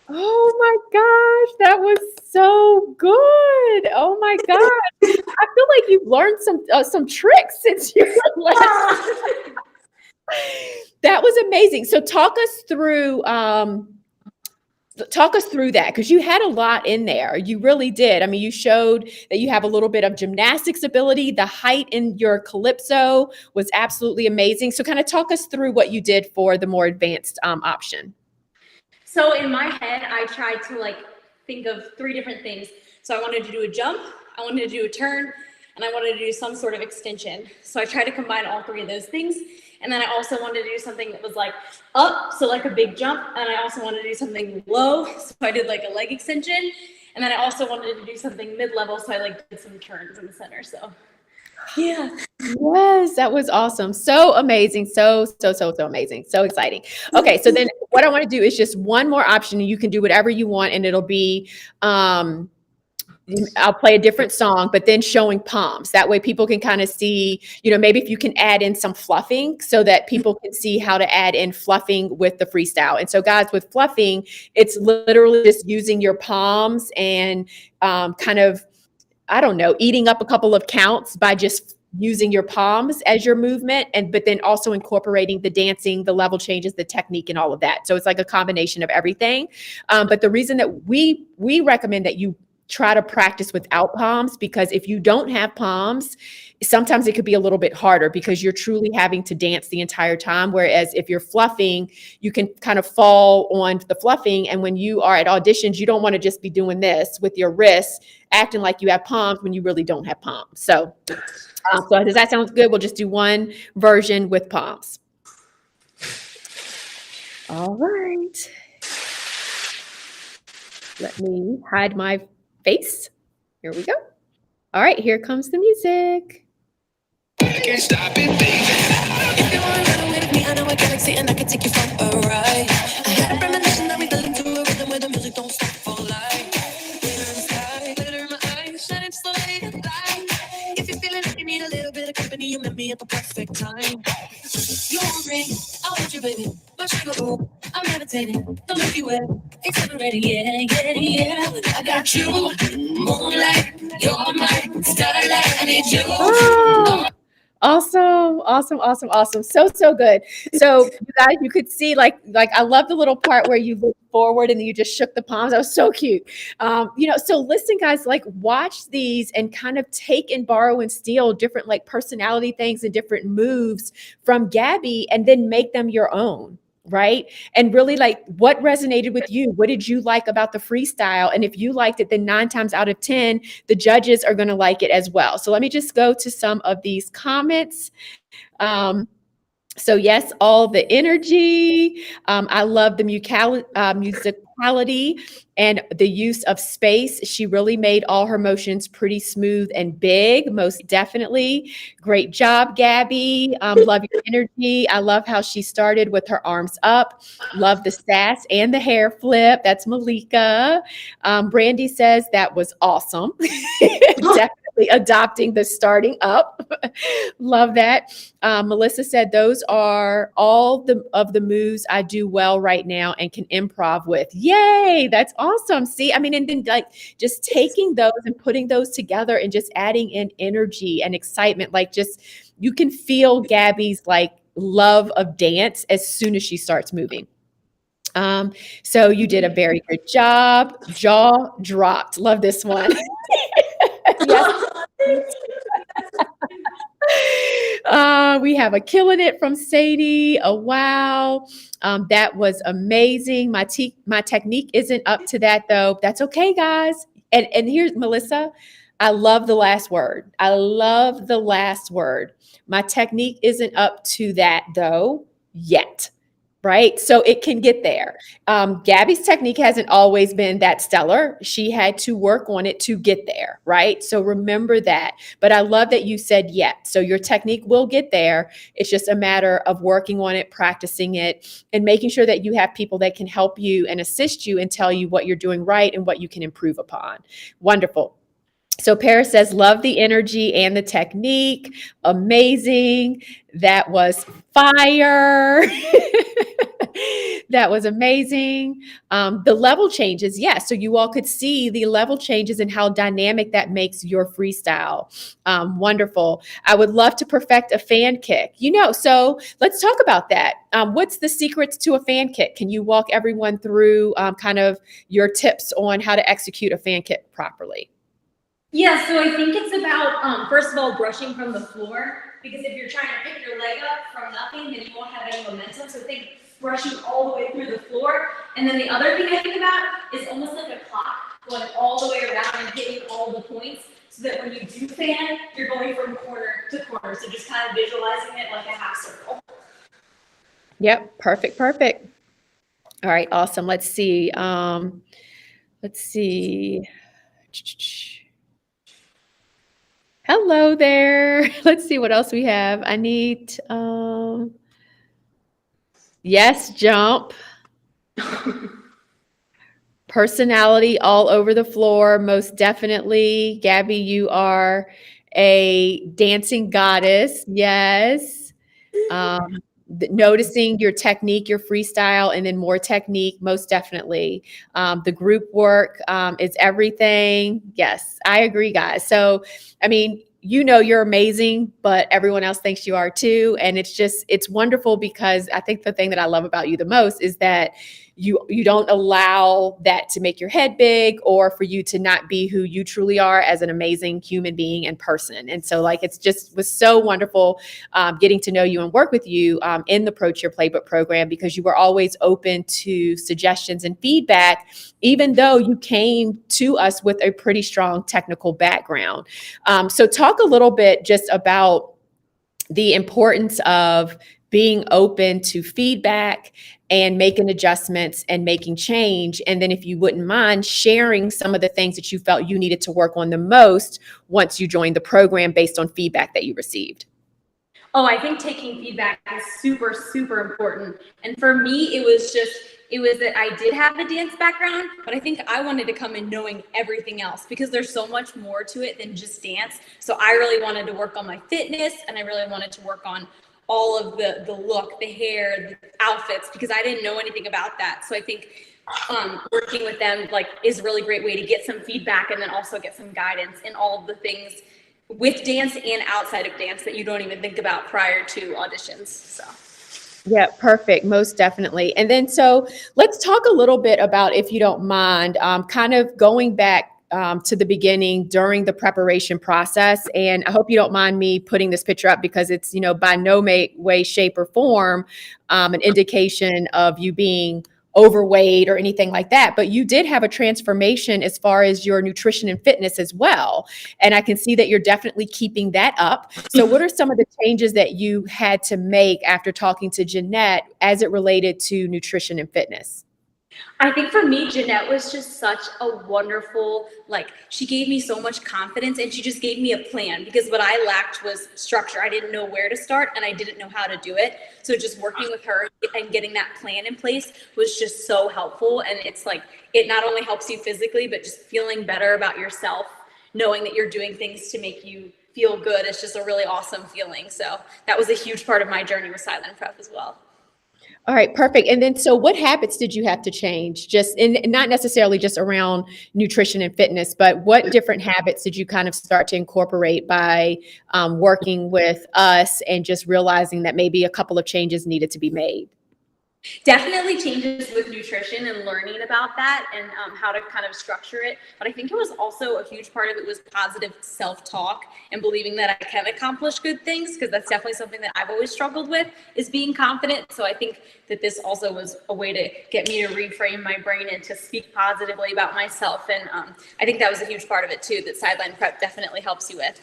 Speaker 1: Oh my gosh, that was so good. Oh my gosh. I feel like you've learned some tricks since you left. That was amazing. So talk us through that, because you had a lot in there. You really did. I mean, you showed that you have a little bit of gymnastics ability. The height in your calypso was absolutely amazing. So kind of talk us through what you did for the more advanced option.
Speaker 2: So in my head, I tried to like think of 3 different things. So I wanted to do a jump, I wanted to do a turn, and I wanted to do some sort of extension. So I tried to combine all 3 of those things. And then I also wanted to do something that was like up, so like a big jump. And I also wanted to do something low, so I did like a leg extension. And then I also wanted to do something mid-level, so I like did some turns in the center. So yeah.
Speaker 1: Yes, that was awesome. So amazing. So amazing. So exciting. Okay, so then what I want to do is just one more option, and you can do whatever you want, and it'll be I'll play a different song, but then showing palms. That way people can kind of see, maybe if you can add in some fluffing so that people can see how to add in fluffing with the freestyle. And so guys, with fluffing, it's literally just using your palms and kind of, I don't know, eating up a couple of counts by just using your palms as your movement, but then also incorporating the dancing, the level changes, the technique, and all of that. So it's like a combination of everything. But the reason that we recommend that you try to practice without palms, because if you don't have palms, sometimes it could be a little bit harder because you're truly having to dance the entire time. Whereas if you're fluffing, you can kind of fall on the fluffing. And when you are at auditions, you don't want to just be doing this with your wrists, acting like you have palms when you really don't have palms. So does that sound good? We'll just do one version with palms. All right. Let me hide my face. Here we go. All right, here comes the music.
Speaker 3: Can't stop it, baby.
Speaker 4: If you wanna run away with me, I know a galaxy and I can take you for a ride. I had a premonition that we fell into a rhythm where the music don't stop for life. Glitter in the sky, glitter in my eyes, shining slowly at light. If you're feeling like you need a little bit of company, you met me at the perfect time. You want me, I want you, baby. My sugar boo, I'm meditating. The Milky Way, accelerating, yeah. I got you, moonlight, you're my starlight. I need you.
Speaker 1: Oh, awesome. So good. So you guys, you could see like I love the little part where you looked forward and you just shook the palms. That was so cute. So listen, guys, like watch these and kind of take and borrow and steal different like personality things and different moves from Gabby and then make them your own. Right. And really like what resonated with you? What did you like about the freestyle? And if you liked it, then 9 times out of 10, the judges are going to like it as well. So let me just go to some of these comments. So yes, all the energy. I love the musicality and the use of space. She really made all her motions pretty smooth and big, most definitely. Great job, Gabby. Love your energy. I love how she started with her arms up. Love the sass and the hair flip. That's Malika. Brandy says that was awesome. Definitely adopting the starting up. Love that. Melissa said those are all of the moves I do well right now and can improv with. Yay, that's awesome. See, I mean, and then like just taking those and putting those together and just adding in energy and excitement, like just you can feel Gabby's like love of dance as soon as she starts moving. So you did a very good job. Jaw dropped. Love this one. Yes. We have a killing it from Sadie. A wow. That was amazing. My technique isn't up to that though. That's okay, guys. And here's Melissa. I love the last word. I love the last word. My technique isn't up to that though yet. Right. So it can get there. Gabby's technique hasn't always been that stellar. She had to work on it to get there. Right. So remember that. But I love that you said yet. So your technique will get there. It's just a matter of working on it, practicing it, and making sure that you have people that can help you and assist you and tell you what you're doing right and what you can improve upon. Wonderful. So Paris says, love the energy and the technique. Amazing. That was fire. That was amazing. The level changes. Yes. So you all could see the level changes and how dynamic that makes your freestyle. Wonderful. I would love to perfect a fan kick. So let's talk about that. What's the secrets to a fan kick? Can you walk everyone through kind of your tips on how to execute a fan kick properly?
Speaker 2: Yeah, so I think it's about, first of all, brushing from the floor, because if you're trying to pick your leg up from nothing, then you won't have any momentum. So think brushing all the way through the floor. And then the other thing I think about is almost like a clock going all the way around and hitting all the points, so that when you do fan, you're going from corner to corner. So just kind of visualizing it like a half circle.
Speaker 1: Yep. Perfect. All right. Awesome. Let's see. Hello there. Let's see what else we have. I need, yes, jump. Personality all over the floor, most definitely. Gabby, you are a dancing goddess. Yes. Noticing your technique, your freestyle, and then more technique, most definitely. The group work is everything. Yes, I agree, guys. So, I mean, you're amazing, but everyone else thinks you are too. And it's wonderful, because I think the thing that I love about you the most is that you don't allow that to make your head big, or for you to not be who you truly are as an amazing human being and person. And so like, was so wonderful getting to know you and work with you in the Pro Cheer Playbook program, because you were always open to suggestions and feedback, even though you came to us with a pretty strong technical background. So talk a little bit just about the importance of being open to feedback and making adjustments and making change. And then if you wouldn't mind sharing some of the things that you felt you needed to work on the most once you joined the program based on feedback that you received.
Speaker 2: Oh, I think taking feedback is super, super important. And for me, it was that I did have a dance background, but I think I wanted to come in knowing everything else, because there's so much more to it than just dance. So I really wanted to work on my fitness, and I really wanted to work on all of the look, the hair, the outfits, because I didn't know anything about that. So I think working with them is a really great way to get some feedback, and then also get some guidance in all of the things with dance and outside of dance that you don't even think about prior to auditions. So.
Speaker 1: Yeah, perfect. Most definitely. And then, so let's talk a little bit about, if you don't mind, kind of going back to the beginning during the preparation process. And I hope you don't mind me putting this picture up, because it's, by no way, shape, or form an indication of you being overweight or anything like that. But you did have a transformation as far as your nutrition and fitness as well. And I can see that you're definitely keeping that up. So what are some of the changes that you had to make after talking to Jeanette as it related to nutrition and fitness?
Speaker 2: I think for me, Jeanette was just such a wonderful, she gave me so much confidence, and she just gave me a plan, because what I lacked was structure. I didn't know where to start, and I didn't know how to do it. So just working with her and getting that plan in place was just so helpful. And it's it not only helps you physically, but just feeling better about yourself, knowing that you're doing things to make you feel good. It's just a really awesome feeling. So that was a huge part of my journey with sideline prep as well.
Speaker 1: All right, perfect. And then, so what habits did you have to change? Just in, not necessarily just around nutrition and fitness, but what different habits did you kind of start to incorporate by working with us and just realizing that maybe a couple of changes needed to be made?
Speaker 2: Definitely changes with nutrition and learning about that and how to kind of structure it. But I think it was also a huge part of it was positive self-talk and believing that I can accomplish good things, because that's definitely something that I've always struggled with, is being confident. So I think that this also was a way to get me to reframe my brain and to speak positively about myself. And I think that was a huge part of it too, that sideline prep definitely helps you with.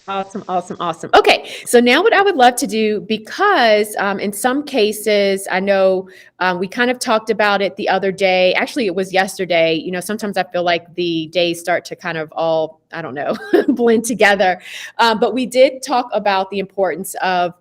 Speaker 1: Awesome, awesome, awesome. Okay, so now what I would love to do, because in some cases, I know we kind of talked about it the other day. Actually, it was yesterday. You know, sometimes I feel like the days start to kind of all, I don't know, blend together. But we did talk about the importance of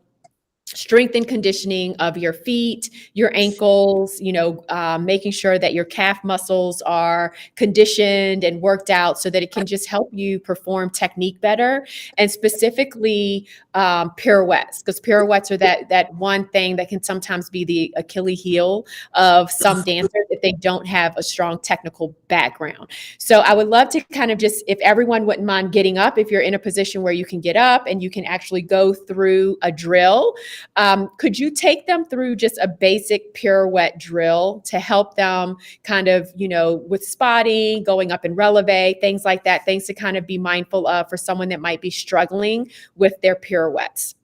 Speaker 1: strength and conditioning of your feet, your ankles, you know, making sure that your calf muscles are conditioned and worked out so that it can just help you perform technique better, and specifically pirouettes, because pirouettes are that one thing that can sometimes be the Achilles heel of some dancers if they don't have a strong technical background. So I would love to kind of just, if everyone wouldn't mind getting up, if you're in a position where you can get up and you can actually go through a drill. Could you take them through just a basic pirouette drill to help them kind of, you know, with spotting, going up in releve, things like that, things to kind of be mindful of for someone that might be struggling with their pirouettes?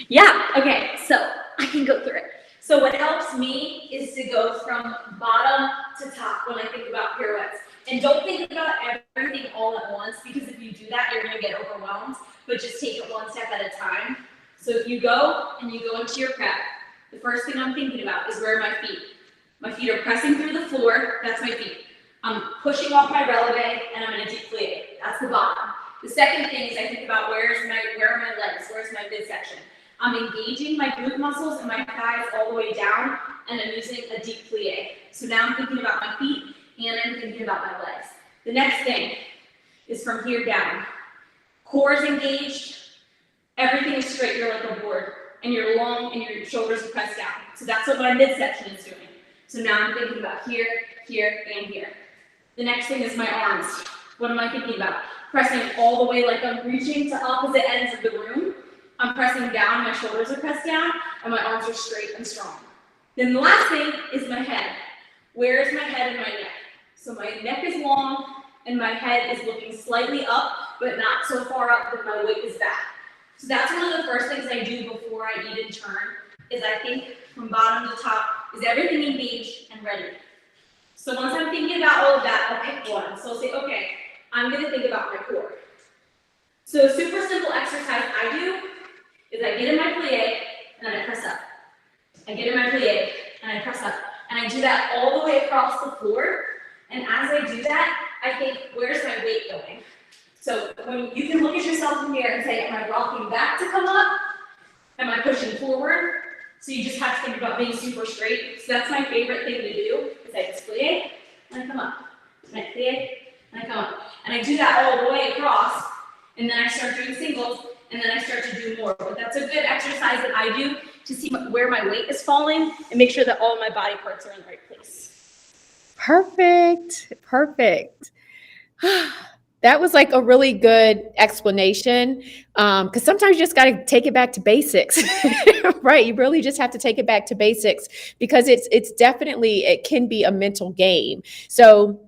Speaker 2: Yeah, okay, so I can go through it. So what helps me is to go from bottom to top when I think about pirouettes. And don't think about everything all at once, because if you do that, you're gonna get overwhelmed, but just take it one step at a time. So if you go and you go into your prep, the first thing I'm thinking about is where are my feet? My feet are pressing through the floor, that's my feet. I'm pushing off my releve and I'm in a deep plie, that's the bottom. The second thing is I think about where are my legs, where's my midsection? I'm engaging my glute muscles and my thighs all the way down, and I'm using a deep plie. So now I'm thinking about my feet and I'm thinking about my legs. The next thing is from here down. Core is engaged, everything is straight, you're like a board, and you're long and your shoulders are pressed down. So that's what my midsection is doing. So now I'm thinking about here, here, and here. The next thing is my arms. What am I thinking about? Pressing all the way like I'm reaching to opposite ends of the room. I'm pressing down, my shoulders are pressed down, and my arms are straight and strong. Then the last thing is my head. Where is my head and my neck? So my neck is long, and my head is looking slightly up, but not so far up that my weight is back. So that's one of the first things I do before I eat and turn, is I think from bottom to top, is everything engaged and ready? So once I'm thinking about all of that, I'll pick one. So I'll say, okay, I'm gonna think about my core. So a super simple exercise I do is I get in my plie and then I press up. I get in my plie and I press up. And I do that all the way across the floor. And as I do that, I think, where's my weight going? So when you can look at yourself in the mirror and say, am I rocking back to come up? Am I pushing forward? So you just have to think about being super straight. So that's my favorite thing to do, is I just plie and I come up. And I plie and I come up. And I do that all the way across. And then I start doing singles, and then I start to do more. But that's a good exercise that I do to see where my weight is falling and make sure that all of my body parts are in the right place.
Speaker 1: Perfect. Perfect. That was like a really good explanation, because sometimes you just got to take it back to basics, right? You really just have to take it back to basics, because it's definitely, it can be a mental game. So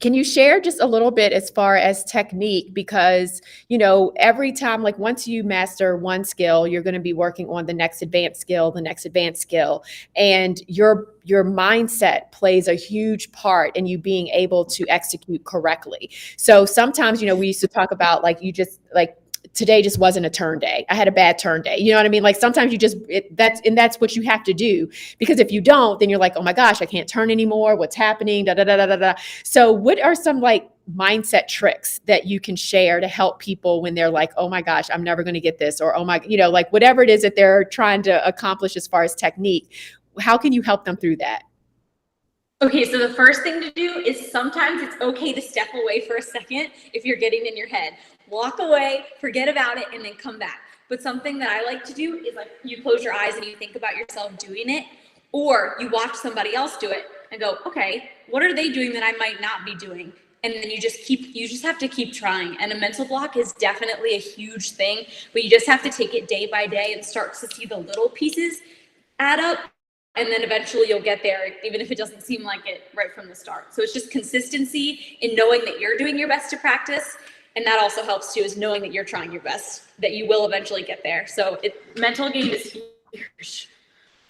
Speaker 1: can you share just a little bit as far as technique? Because, you know, every time, like once you master one skill, you're going to be working on the next advanced skill, the next advanced skill. And your mindset plays a huge part in you being able to execute correctly. So sometimes, you know, we used to talk about like, you just like, today just wasn't a turn day. I had a bad turn day. You know what I mean? Like sometimes you just, that's what you have to do, because if you don't, then you're like, oh my gosh, I can't turn anymore. What's happening? Da, da, da, da, da, da. So what are some like mindset tricks that you can share to help people when they're like, oh my gosh, I'm never going to get this, or, oh my, you know, like whatever it is that they're trying to accomplish as far as technique, how can you help them through that?
Speaker 2: Okay, so the first thing to do is sometimes it's okay to step away for a second if you're getting in your head. Walk away, forget about it, and then come back. But something that I like to do is like you close your eyes and you think about yourself doing it, or you watch somebody else do it and go, okay, what are they doing that I might not be doing? And then you just have to keep trying. And a mental block is definitely a huge thing, but you just have to take it day by day and start to see the little pieces add up, and then eventually you'll get there, even if it doesn't seem like it right from the start. So it's just consistency in knowing that you're doing your best to practice, and that also helps too, is knowing that you're trying your best, that you will eventually get there. So mental game is huge.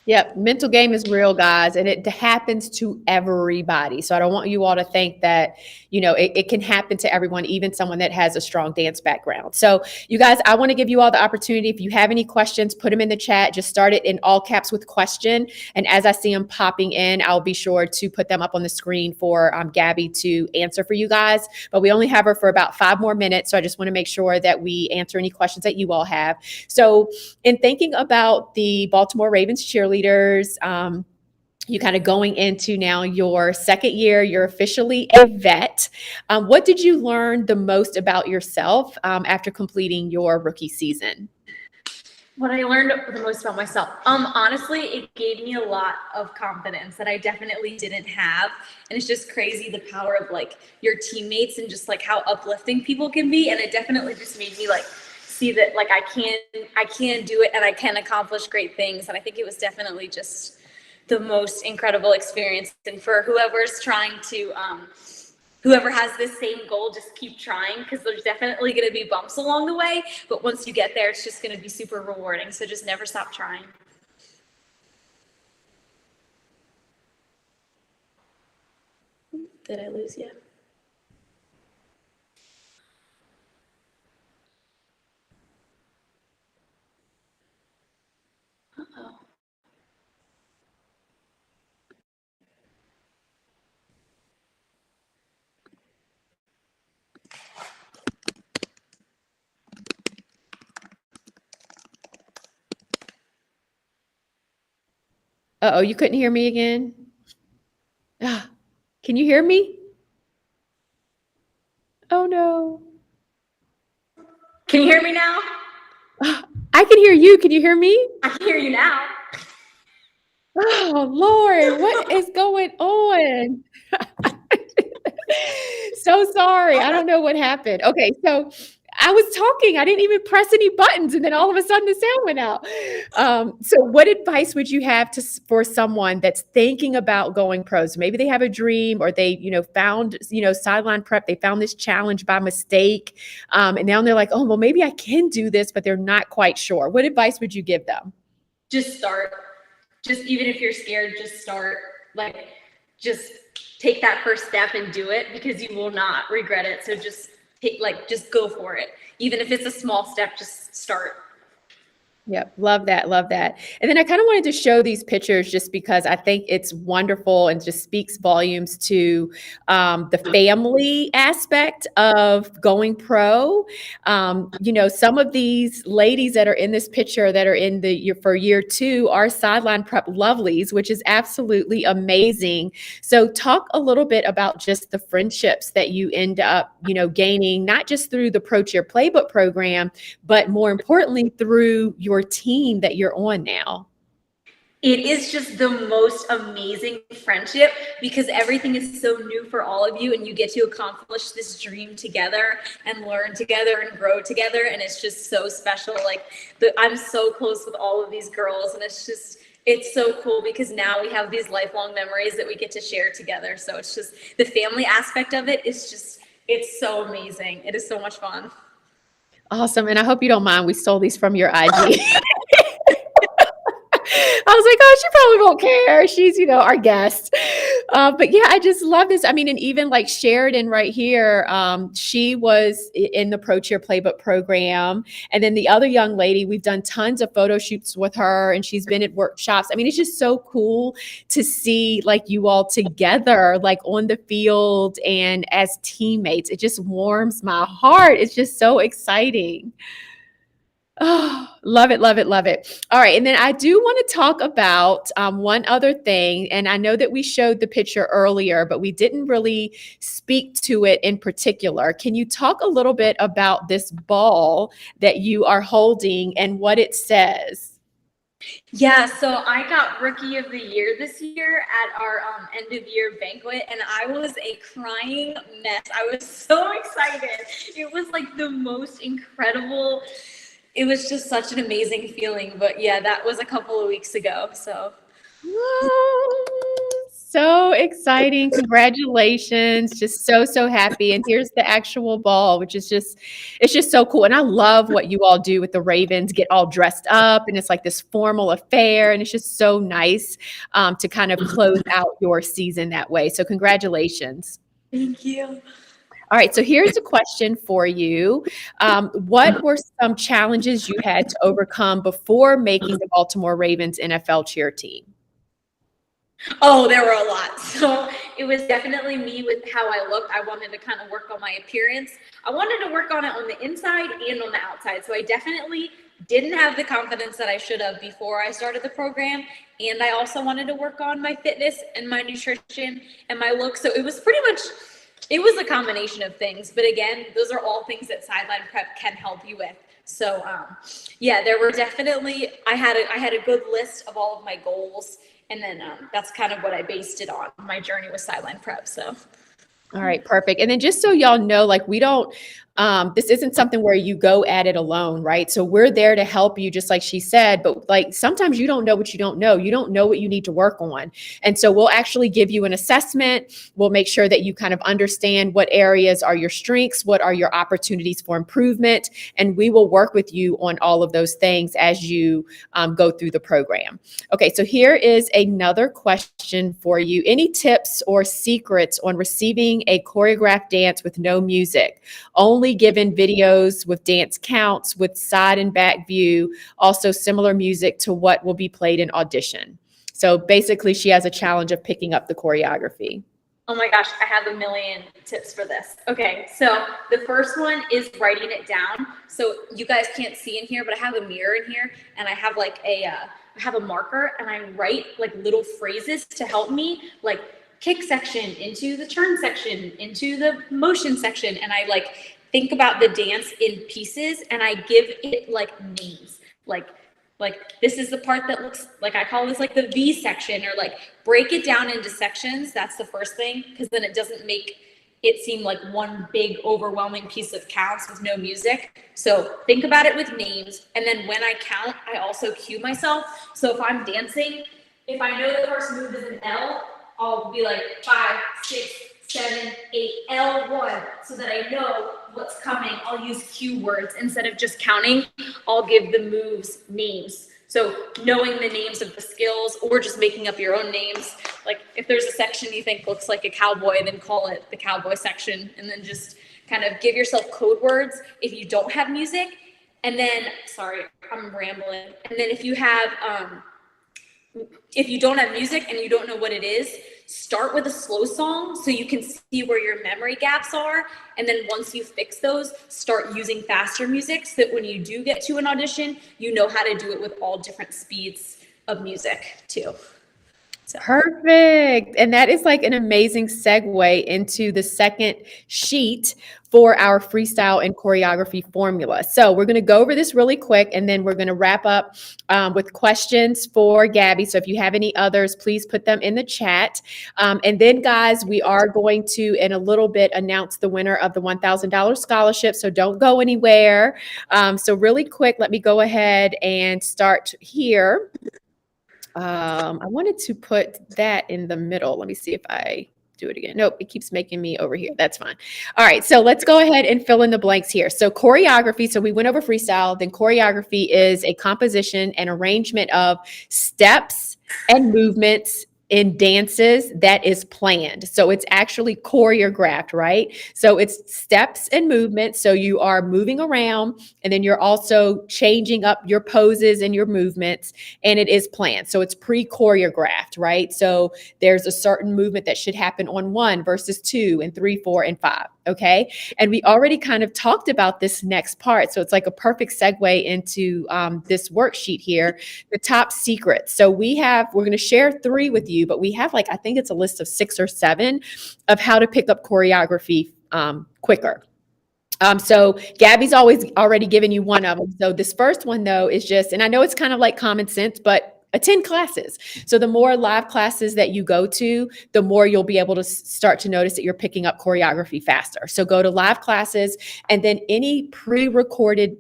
Speaker 1: Yep, mental game is real, guys, and it happens to everybody. So I don't want you all to think that, it can happen to everyone, even someone that has a strong dance background. So you guys, I want to give you all the opportunity. If you have any questions, put them in the chat. Just start it in all caps with question. And as I see them popping in, I'll be sure to put them up on the screen for Gabby to answer for you guys. But we only have her for about 5 more minutes. So I just want to make sure that we answer any questions that you all have. So in thinking about the Baltimore Ravens cheerleaders, you kind of going into now your second year, you're officially a vet. What did you learn the most about yourself after completing your rookie season?
Speaker 2: What I learned the most about myself, honestly, it gave me a lot of confidence that I definitely didn't have. And it's just crazy the power of like your teammates and just like how uplifting people can be. And it definitely just made me like see that like I can do it and I can accomplish great things. And I think it was definitely just the most incredible experience. And for whoever's trying to whoever has this same goal, just keep trying, because there's definitely going to be bumps along the way. But once you get there, it's just going to be super rewarding. So just never stop trying. Did I lose you? Uh-oh.
Speaker 1: Uh-oh, you couldn't hear me again? Ah, can you hear me? Oh no.
Speaker 2: Can you hear me now?
Speaker 1: Ah, I can hear you. Can you hear me?
Speaker 2: I can hear you now.
Speaker 1: Oh Lord, what is going on? So sorry. I don't know what happened. Okay, so I was talking. I didn't even press any buttons, and then all of a sudden the sound went out. So, what advice would you have for someone that's thinking about going pros? Maybe they have a dream, or they, found, sideline prep. They found this challenge by mistake, and now they're like, oh, well, maybe I can do this, but they're not quite sure. What advice would you give them?
Speaker 2: Just start. Just even if you're scared, just start. Like, just take that first step and do it, because you will not regret it. So just just go for it. Even if it's a small step, just start.
Speaker 1: Yep. Love that. Love that. And then I kind of wanted to show these pictures just because I think it's wonderful and just speaks volumes to the family aspect of going pro. Some of these ladies that are in this picture that are in the year for year 2 are sideline prep lovelies, which is absolutely amazing. So talk a little bit about just the friendships that you end up, gaining, not just through the Pro Cheer Playbook program, but more importantly, through your team that you're on now.
Speaker 2: It is just the most amazing friendship, because everything is so new for all of you, and you get to accomplish this dream together and learn together and grow together. And it's just so special. I'm so close with all of these girls, and it's so cool, because now we have these lifelong memories that we get to share together. So it's just the family aspect of it is just, it's so amazing. It is so much fun.
Speaker 1: Awesome. And I hope you don't mind. We stole these from your IG. I was like, oh, she probably won't care. She's, our guest. But yeah, I just love this. I mean, and even like Sheridan right here, she was in the Pro Cheer Playbook program. And then the other young lady, we've done tons of photo shoots with her, and she's been at workshops. I mean, it's just so cool to see like you all together, like on the field and as teammates. It just warms my heart. It's just so exciting. Oh, love it, love it, love it. All right. And then I do want to talk about one other thing. And I know that we showed the picture earlier, but we didn't really speak to it in particular. Can you talk a little bit about this ball that you are holding and what it says?
Speaker 2: Yeah, so I got Rookie of the Year this year at our end of year banquet, and I was a crying mess. I was so excited. It was like the most incredible. It was just such an amazing feeling. But yeah, that was a couple of weeks ago. So
Speaker 1: Whoa, so exciting. Congratulations. Just so, so happy. And here's the actual ball, which is just, it's just so cool. And I love what you all do with the Ravens, get all dressed up and it's like this formal affair. And it's just so nice to kind of close out your season that way. So congratulations.
Speaker 2: thank you.
Speaker 1: All right, so here's a question for you. What were some challenges you had to overcome before making the Baltimore Ravens NFL cheer team?
Speaker 2: Oh, there were a lot. So it was definitely me with how I looked. I wanted to kind of work on my appearance. I wanted to work on it on the inside and on the outside. So I definitely didn't have the confidence that I should have before I started the program. And I also wanted to work on my fitness and my nutrition and my look. So it was pretty much, it was a combination of things. But again, those are all things that sideline prep can help you with. So yeah, there were definitely, I had a good list of all of my goals. And then that's kind of what I based it on, my journey with sideline prep. So,
Speaker 1: All right, perfect. And then just so y'all know, like we don't, this isn't something where you go at it alone, right? So we're there to help you, just like she said, but like sometimes you don't know what you don't know. You don't know what you need to work on. And so we'll actually give you an assessment. We'll make sure that you kind of understand what areas are your strengths, what are your opportunities for improvement, and we will work with you on all of those things as you go through the program. Okay, so here is another question for you. Any tips or secrets on receiving a choreographed dance with no music? Only given videos with dance counts, with side and back view, also similar music to what will be played in audition. So basically, she has a challenge of picking up the choreography.
Speaker 2: oh my gosh, I have a million tips for this. Okay, so the first one is writing it down. So you guys can't see in here, but I have a mirror in here, and I have like I have a marker, and I write like little phrases to help me, like kick section into the turn section into the motion section, and I like think about the dance in pieces, and I give it like names, like this is the part that looks like, I call this like the V section, or like break it down into sections. That's the first thing, because then it doesn't make it seem like one big overwhelming piece of counts with no music. So think about it with names, and then when I count, I also cue myself. So if I'm dancing, if I know the first move is an L, I'll be like 5, 6, 7, 8, L1, so that I know what's coming. I'll use cue words instead of just counting. I'll give the moves names. So knowing the names of the skills, or just making up your own names. Like if there's a section you think looks like a cowboy, then call it the cowboy section, and then just kind of give yourself code words if you don't have music. And then, sorry, I'm rambling. And then if you don't have music and you don't know what it is, start with a slow song so you can see where your memory gaps are. And then once you fix those, start using faster music so that when you do get to an audition, you know how to do it with all different speeds of music too. So.
Speaker 1: Perfect. And that is like an amazing segue into the second sheet for our freestyle and choreography formula. So we're going to go over this really quick, and then we're going to wrap up with questions for Gabby. So if you have any others, please put them in the chat. And then, guys, we are going to, in a little bit, announce the winner of the $1,000 scholarship. So don't go anywhere. So really quick, let me go ahead and start here. I wanted to put that in the middle. Let me see if I do it again. Nope, it keeps making me over here. That's fine. All right, so let's go ahead and fill in the blanks here. So choreography, so we went over freestyle, then choreography is a composition and arrangement of steps and movements in dances that is planned. So it's actually choreographed, right? So it's steps and movements. So you are moving around, and then you're also changing up your poses and your movements, and it is planned. So it's pre-choreographed, right? So there's a certain movement that should happen on 1 versus 2 and 3, 4, and 5. Okay. And we already kind of talked about this next part. So it's like a perfect segue into this worksheet here, the top secrets. So we're going to share 3 with you, but we have like, I think it's a list of 6 or 7 of how to pick up choreography quicker. So Gabby's already given you one of them. So this first one though is just, and I know it's kind of like common sense, but attend classes. So the more live classes that you go to, the more you'll be able to start to notice that you're picking up choreography faster. So go to live classes, and then any pre-recorded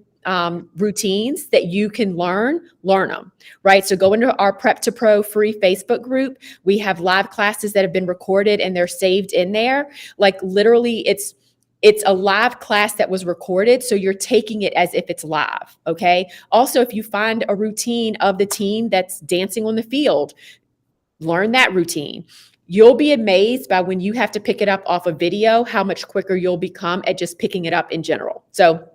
Speaker 1: routines that you can learn them, right? So go into our Prep to Pro free Facebook group. We have live classes that have been recorded and they're saved in there. Like literally it's a live class that was recorded, so you're taking it as if it's live, okay? Also, if you find a routine of the team that's dancing on the field, learn that routine. You'll be amazed by when you have to pick it up off a video, how much quicker you'll become at just picking it up in general. So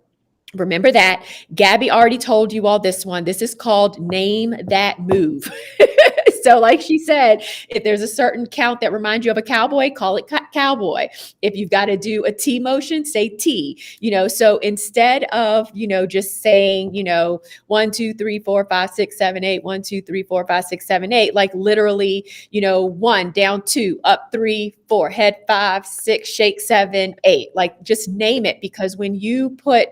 Speaker 1: remember that. Gabby already told you all this one. This is called Name That Move. So like she said, if there's a certain count that reminds you of a cowboy, call it cowboy. If you've got to do a T motion, say T, so instead of, just saying, 1, 2, 3, 4, 5, 6, 7, 8, 1, 2, 3, 4, 5, 6, 7, 8, like literally, 1, down 2, up 3, 4, head 5, 6, shake 7, 8, like just name it, because when you put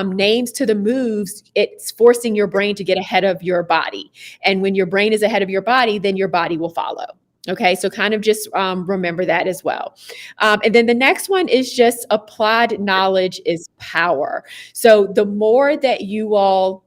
Speaker 1: names to the moves, it's forcing your brain to get ahead of your body. And when your brain is ahead of your body, then your body will follow. Okay, so kind of just remember that as well. And then the next one is just applied knowledge is power. So the more that you all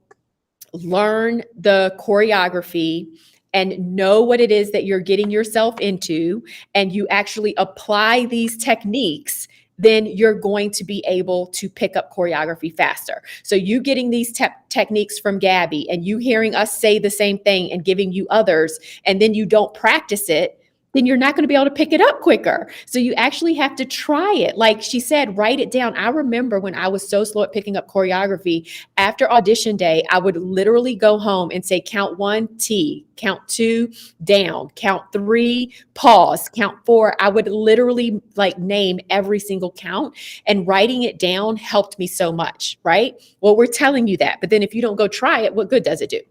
Speaker 1: learn the choreography and know what it is that you're getting yourself into, and you actually apply these techniques, then you're going to be able to pick up choreography faster. So you getting these techniques from Gabby and you hearing us say the same thing and giving you others, and then you don't practice it, then you're not going to be able to pick it up quicker. So you actually have to try it. Like she said, write it down. I remember when I was so slow at picking up choreography, after audition day, I would literally go home and say, count 1, T, count 2, down, count 3, pause, count 4. I would literally like name every single count, and writing it down helped me so much, right? Well, we're telling you that, but then if you don't go try it, what good does it do?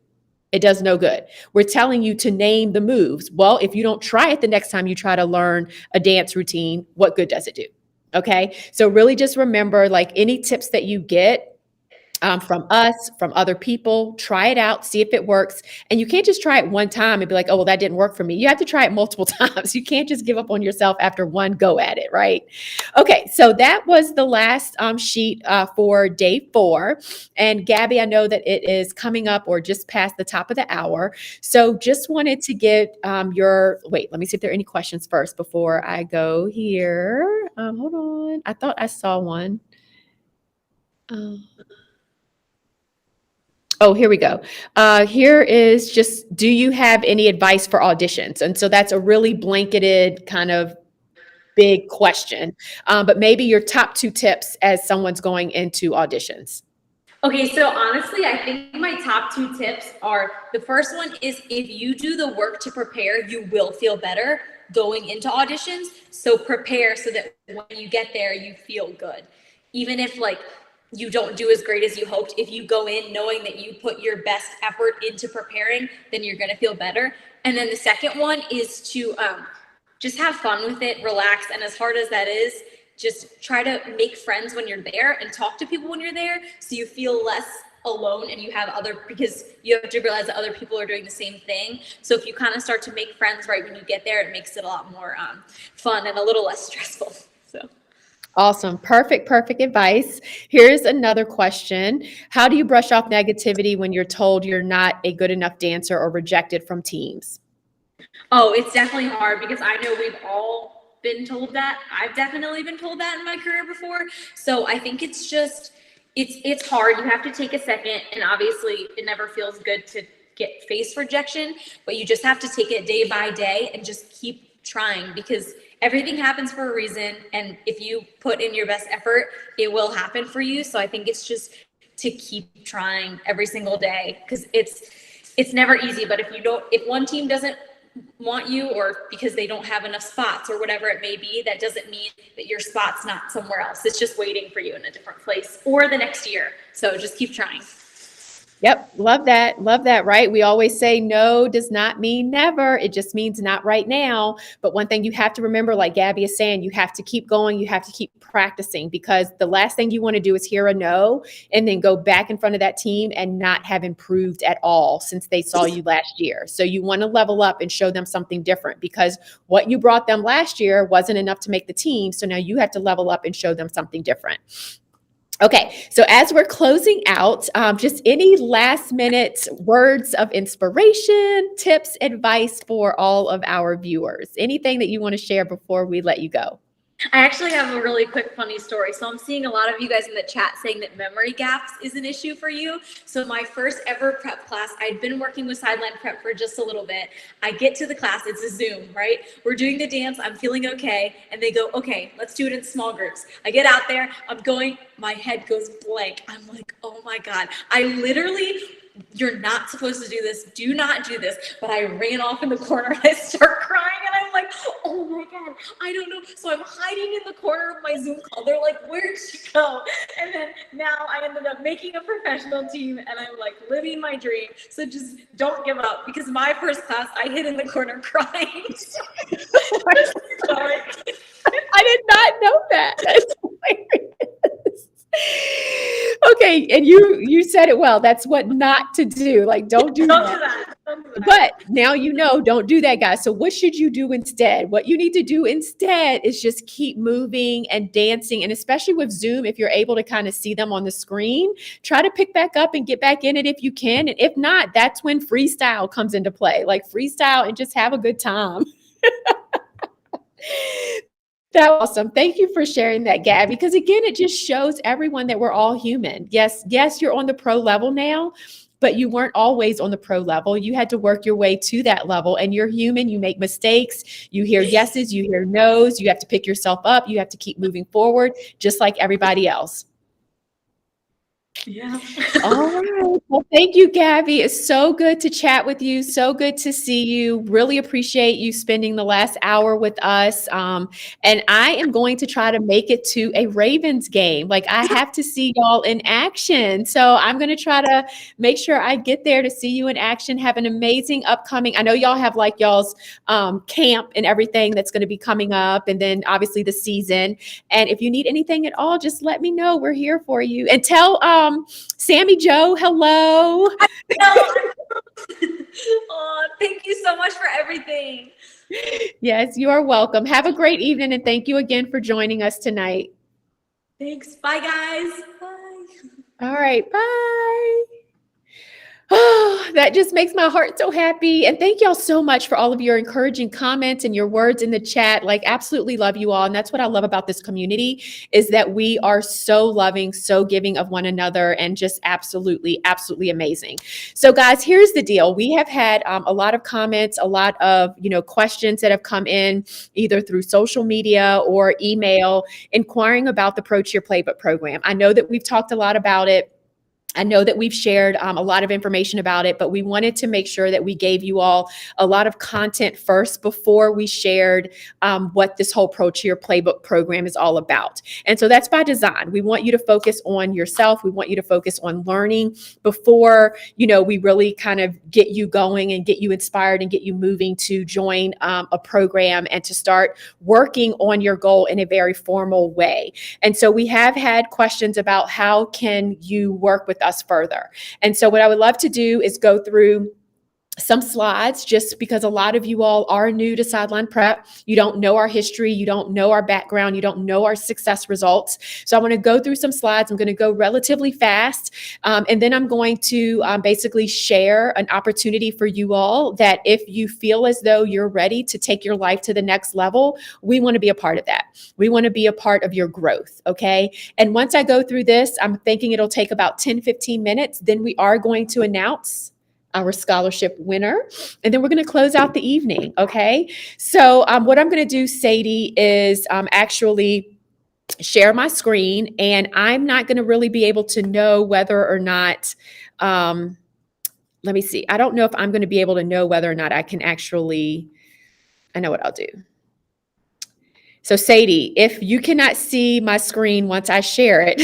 Speaker 1: It does no good. We're telling you to name the moves. Well, if you don't try it the next time you try to learn a dance routine, what good does it do? Okay. So really just remember, like any tips that you get from us, from other people, try it out, see if it works. And you can't just try it one time and be like, oh, well, that didn't work for me. You have to try it multiple times. You can't just give up on yourself after one go at it, right? Okay, so that was the last sheet for day 4. And Gabby, I know that it is coming up or just past the top of the hour. So just wanted to get wait, let me see if there are any questions first before I go here. Hold on. I thought I saw one. Oh, here we go. Here is just, do you have any advice for auditions? And so that's a really blanketed kind of big question, but maybe your top 2 tips as someone's going into auditions.
Speaker 2: Okay, so honestly, I think my top 2 tips are, the first one is, if you do the work to prepare, you will feel better going into auditions. So prepare so that when you get there, you feel good. Even if like you don't do as great as you hoped, if you go in knowing that you put your best effort into preparing, then you're going to feel better. And then the second one is to just have fun with it, relax. And as hard as that is, just try to make friends when you're there and talk to people when you're there, so you feel less alone and you have because you have to realize that other people are doing the same thing. So if you kind of start to make friends right when you get there, it makes it a lot more fun and a little less stressful. So.
Speaker 1: Awesome. Perfect advice. Here's another question. How do you brush off negativity when you're told you're not a good enough dancer or rejected from teams?
Speaker 2: Oh, it's definitely hard, because I know we've all been told that. I've definitely been told that in my career before. So I think it's just, it's hard. You have to take a second, and obviously it never feels good to face rejection, but you just have to take it day by day and just keep trying, because everything happens for a reason. And if you put in your best effort, it will happen for you. So I think it's just to keep trying every single day, because it's never easy. But if one team doesn't want you, or because they don't have enough spots or whatever it may be, that doesn't mean that your spot's not somewhere else. It's just waiting for you in a different place or the next year. So just keep trying.
Speaker 1: Yep, love that. Love that, right? We always say no does not mean never. It just means not right now. But one thing you have to remember, like Gabby is saying, you have to keep going. You have to keep practicing, because the last thing you want to do is hear a no and then go back in front of that team and not have improved at all since they saw you last year. So you want to level up and show them something different, because what you brought them last year wasn't enough to make the team. So now you have to level up and show them something different. Okay, so as we're closing out, just any last minute words of inspiration, tips, advice for all of our viewers? Anything that you want to share before we let you go?
Speaker 2: I actually have a really quick funny story. So I'm seeing a lot of you guys in the chat saying that memory gaps is an issue for you. So my first ever prep class, I'd been working with sideline prep for just a little bit. I get to the class, it's a Zoom, right? We're doing the dance, I'm feeling okay. And they go, okay, let's do it in small groups. I get out there, I'm going, my head goes blank. I'm like, oh my God. I literally, you're not supposed to do this. Do not do this. But I ran off in the corner and I start crying and I'm like, oh my God, I don't know. So I'm hiding in the corner of my Zoom call. They're like, where'd she go? And then now I ended up making a professional team and I'm like living my dream. So just don't give up, because my first class, I hid in the corner crying. Sorry.
Speaker 1: I did not know that. That's hilarious. Okay, and you said it well. That's what not to do. Like, don't do
Speaker 2: Don't
Speaker 1: that.
Speaker 2: do that. Don't do that.
Speaker 1: But now you know, don't do that, guys. So what should you do instead? What you need to do instead is just keep moving and dancing. And especially with Zoom, if you're able to kind of see them on the screen, try to pick back up and get back in it if you can. And if not, that's when freestyle comes into play. Like, freestyle and just have a good time. That was awesome. Thank you for sharing that, Gabby, because again, it just shows everyone that we're all human. Yes, you're on the pro level now, but you weren't always on the pro level. You had to work your way to that level, and you're human. You make mistakes. You hear yeses, you hear nos. You have to pick yourself up. You have to keep moving forward, just like everybody else.
Speaker 2: Yeah.
Speaker 1: All right. Well, thank you, Gabby. It's so good to chat with you. So good to see you. Really appreciate you spending the last hour with us. And I am going to try to make it to a Ravens game. Like, I have to see y'all in action. So I'm going to try to make sure I get there to see you in action. Have an amazing upcoming. I know y'all have like y'all's camp and everything that's going to be coming up. And then obviously the season. And if you need anything at all, just let me know. We're here for you. And tell Sammy Joe hello.
Speaker 2: Oh, thank you so much for everything.
Speaker 1: Yes, you are welcome. Have a great evening, and thank you again for joining us tonight.
Speaker 2: Thanks. Bye, guys. Bye.
Speaker 1: All right, bye. Oh, that just makes my heart so happy. And thank y'all so much for all of your encouraging comments and your words in the chat. Like, absolutely love you all. And that's what I love about this community, is that we are so loving, so giving of one another, and just absolutely, absolutely amazing. So guys, here's the deal. We have had a lot of comments, a lot of, questions that have come in either through social media or email inquiring about the Pro Cheer Playbook program. I know that we've talked a lot about it. I know that we've shared a lot of information about it, but we wanted to make sure that we gave you all a lot of content first before we shared what this whole Pro Cheer Playbook program is all about. And so that's by design. We want you to focus on yourself. We want you to focus on learning before, we really kind of get you going and get you inspired and get you moving to join a program and to start working on your goal in a very formal way. And so we have had questions about how can you work with us further. And so what I would love to do is go through some slides, just because a lot of you all are new to sideline prep. You don't know our history. You don't know our background. You don't know our success results. So I want to go through some slides. I'm going to go relatively fast. And then I'm going to basically share an opportunity for you all that if you feel as though you're ready to take your life to the next level, we want to be a part of that. We want to be a part of your growth. Okay. And once I go through this, I'm thinking it'll take about 10, 15 minutes. Then we are going to announce our scholarship winner. And then we're going to close out the evening. Okay. So what I'm going to do, Sadie, is actually share my screen, and I'm not going to really be able to know whether or not, let me see. I don't know if I'm going to be able to know whether or not I can actually, I know what I'll do. So Sadie, if you cannot see my screen once I share it,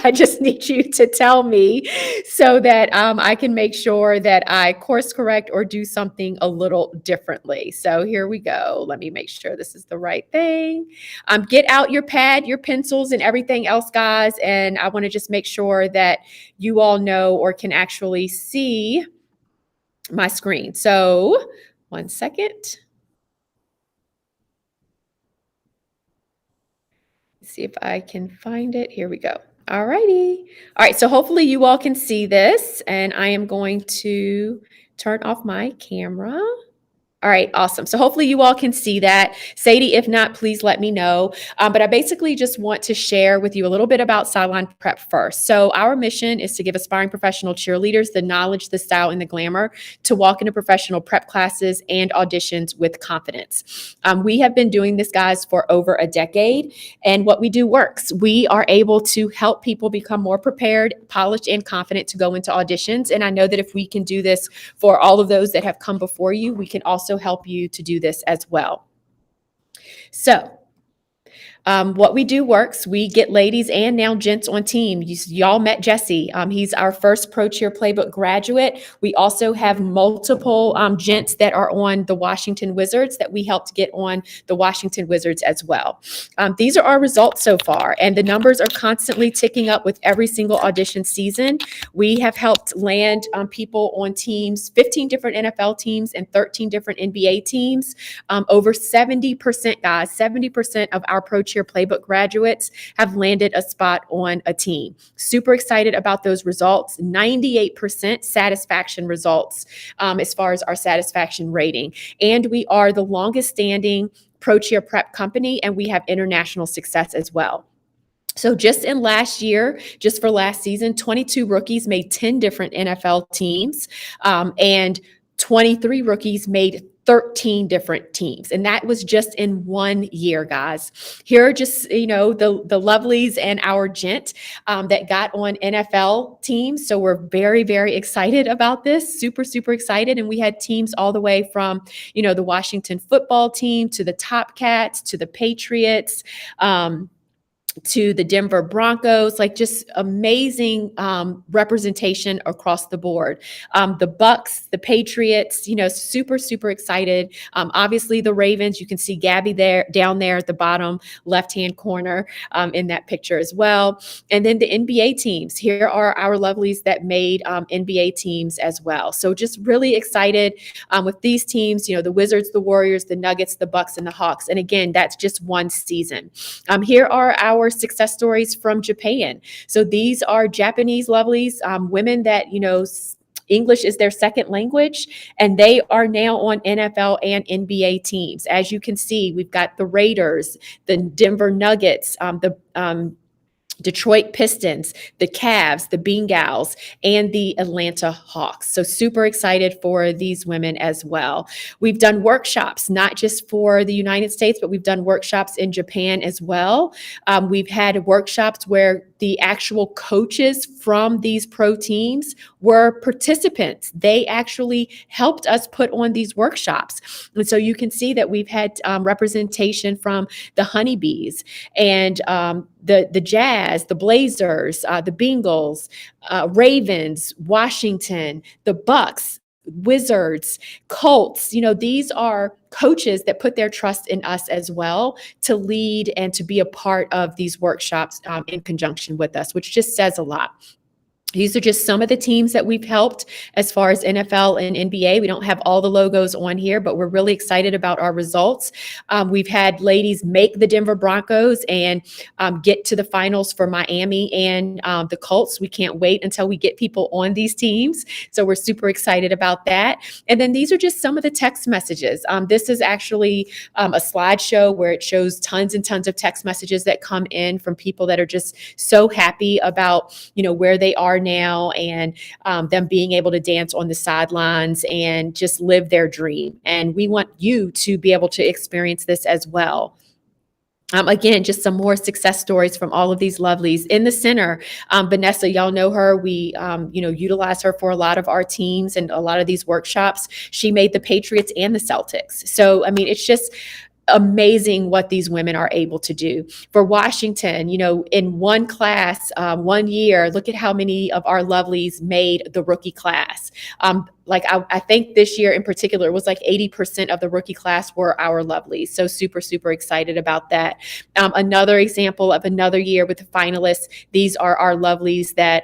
Speaker 1: I just need you to tell me so that I can make sure that I course correct or do something a little differently. So here we go. Let me make sure this is the right thing. Get out your pad, your pencils, and everything else, guys. And I want to just make sure that you all know or can actually see my screen. So 1 second. See if I can find it. Here we go. All righty. All right. So hopefully you all can see this, and I am going to turn off my camera. All right, awesome. So hopefully you all can see that. Sadie, if not, please let me know. But I basically just want to share with you a little bit about Sideline Prep first. So our mission is to give aspiring professional cheerleaders the knowledge, the style, and the glamour to walk into professional prep classes and auditions with confidence. We have been doing this, guys, for over a decade, and what we do works. We are able to help people become more prepared, polished, and confident to go into auditions. And I know that if we can do this for all of those that have come before you, we can also help you to do this as well. So what we do works. We get ladies and now gents on team. Y'all met Jesse. He's our first Pro Cheer Playbook graduate. We also have multiple gents that are on the Washington Wizards that we helped get on the Washington Wizards as well. These are our results so far, and the numbers are constantly ticking up with every single audition season. We have helped land people on teams, 15 different NFL teams and 13 different NBA teams. Over 70%, guys, 70% of our Pro Cheer Playbook graduates have landed a spot on a team. Super excited about those results. 98% satisfaction results as far as our satisfaction rating. And we are the longest standing Pro Cheer Prep company, and we have international success as well. So just in last year, just for last season, 22 rookies made 10 different NFL teams, and 23 rookies made 13 different teams. And that was just in 1 year, guys. Here are just, the lovelies and our gent that got on NFL teams. So we're very, very excited about this. Super, super excited. And we had teams all the way from, the Washington football team to the Top Cats to the Patriots, to the Denver Broncos, like just amazing representation across the board. The Bucks, the Patriots, super, super excited. Obviously the Ravens, you can see Gabby down there at the bottom left-hand corner in that picture as well. And then the NBA teams, here are our lovelies that made NBA teams as well. So just really excited with these teams, the Wizards, the Warriors, the Nuggets, the Bucks, and the Hawks. And again, that's just one season. Here are our success stories from Japan. So these are Japanese lovelies, women that, English is their second language, and they are now on NFL and NBA teams. As you can see, we've got the Raiders, the Denver Nuggets, the Detroit Pistons, the Cavs, the Bengals, and the Atlanta Hawks. So super excited for these women as well. We've done workshops, not just for the United States, but we've done workshops in Japan as well. We've had workshops where the actual coaches from these pro teams were participants. They actually helped us put on these workshops. And so you can see that we've had representation from the Honeybees and the Jazz, the Blazers, the Bengals, Ravens, Washington, the Bucks, Wizards, Colts. These are coaches that put their trust in us as well to lead and to be a part of these workshops in conjunction with us, which just says a lot. These are just some of the teams that we've helped as far as NFL and NBA. We don't have all the logos on here, but we're really excited about our results. We've had ladies make the Denver Broncos and get to the finals for Miami and the Colts. We can't wait until we get people on these teams. So we're super excited about that. And then these are just some of the text messages. This is actually a slideshow where it shows tons and tons of text messages that come in from people that are just so happy about, where they are now and them being able to dance on the sidelines and just live their dream. And we want you to be able to experience this as well. Again, just some more success stories from all of these lovelies. In the center, Vanessa, y'all know her. We, utilize her for a lot of our teams and a lot of these workshops. She made the Patriots and the Celtics. So, I mean, it's just amazing what these women are able to do. For Washington, in one class, 1 year, look at how many of our lovelies made the rookie class. I think this year in particular, it was like 80% of the rookie class were our lovelies. So super, super excited about that. Another example of another year with the finalists, these are our lovelies that,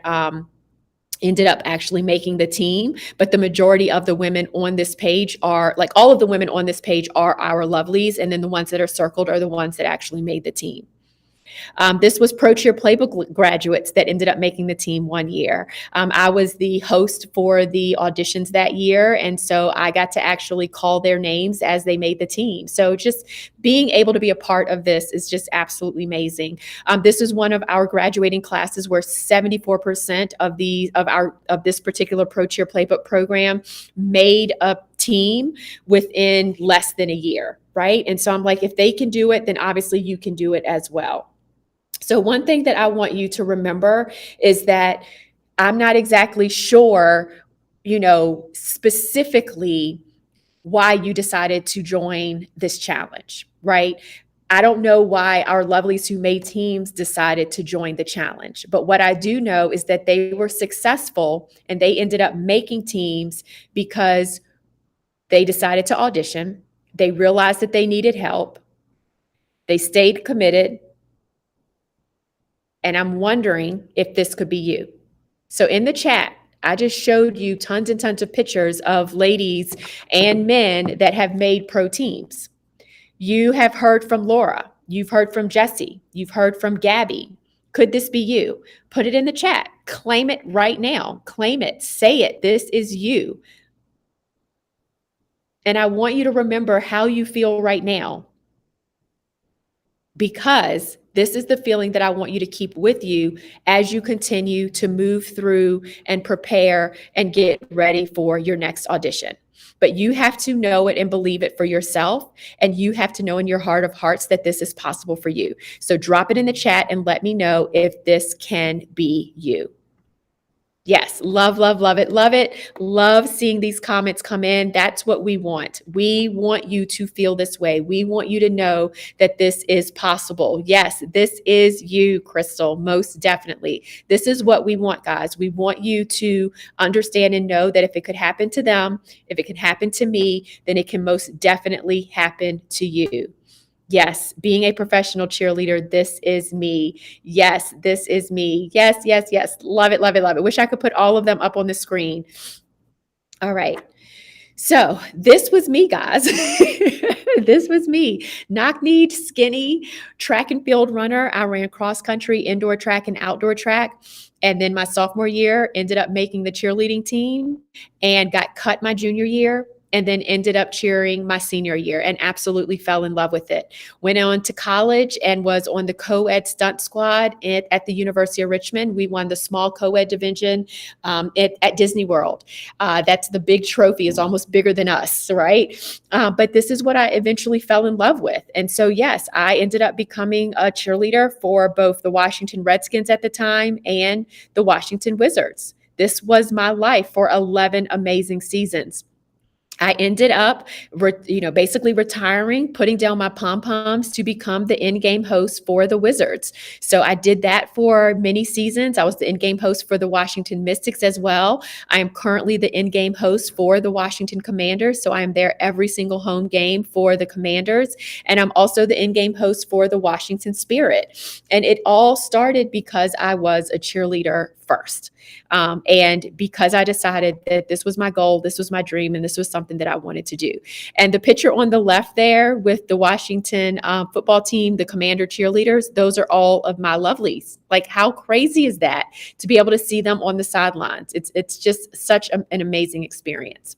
Speaker 1: ended up actually making the team, but the majority of the women on this page are, like, all of the women on this page are our lovelies, and then the ones that are circled are the ones that actually made the team. This was Pro Cheer Playbook graduates that ended up making the team 1 year. I was the host for the auditions that year, and so I got to actually call their names as they made the team. So just being able to be a part of this is just absolutely amazing. This is one of our graduating classes where 74% of this particular Pro Cheer Playbook program made a team within less than a year, right? And so I'm like, if they can do it, then obviously you can do it as well. So one thing that I want you to remember is that I'm not exactly sure, specifically why you decided to join this challenge, right? I don't know why our lovelies who made teams decided to join the challenge. But what I do know is that they were successful and they ended up making teams because they decided to audition. They realized that they needed help. They stayed committed. And I'm wondering if this could be you. So in the chat, I just showed you tons and tons of pictures of ladies and men that have made pro teams. You have heard from Laura. You've heard from Jesse. You've heard from Gabby. Could this be you? Put it in the chat. Claim it right now. Claim it. Say it. This is you. And I want you to remember how you feel right now, because this is the feeling that I want you to keep with you as you continue to move through and prepare and get ready for your next audition. But you have to know it and believe it for yourself. And you have to know in your heart of hearts that this is possible for you. So drop it in the chat and let me know if this can be you. Yes, love, love, love it. Love it. Love seeing these comments come in. That's what we want. We want you to feel this way. We want you to know that this is possible. Yes, this is you, Crystal, most definitely. This is what we want, guys. We want you to understand and know that if it could happen to them, if it can happen to me, then it can most definitely happen to you. Yes, being a professional cheerleader, this is me. Yes, this is me. Yes, yes, yes. Love it, love it, love it. Wish I could put all of them up on the screen. All right. So this was me, guys. This was me. Knock-kneed, skinny, track and field runner. I ran cross country, indoor track, and outdoor track. And then my sophomore year ended up making the cheerleading team and got cut my junior year, and then ended up cheering my senior year and absolutely fell in love with it. Went on to college and was on the co-ed stunt squad at the University of Richmond. We won the small co-ed division at Disney World. That's the big trophy, is almost bigger than us, right? But this is what I eventually fell in love with. And so, yes, I ended up becoming a cheerleader for both the Washington Redskins at the time and the Washington Wizards. This was my life for 11 amazing seasons. I ended up, basically retiring, putting down my pom-poms to become the in-game host for the Wizards. So I did that for many seasons. I was the in-game host for the Washington Mystics as well. I am currently the in-game host for the Washington Commanders. So I am there every single home game for the Commanders. And I'm also the in-game host for the Washington Spirit. And it all started because I was a cheerleader first. And because I decided that this was my goal, this was my dream, and this was something that I wanted to do. And the picture on the left there with the Washington football team, the Commander cheerleaders, those are all of my lovelies. Like, how crazy is that to be able to see them on the sidelines? It's just such an amazing experience.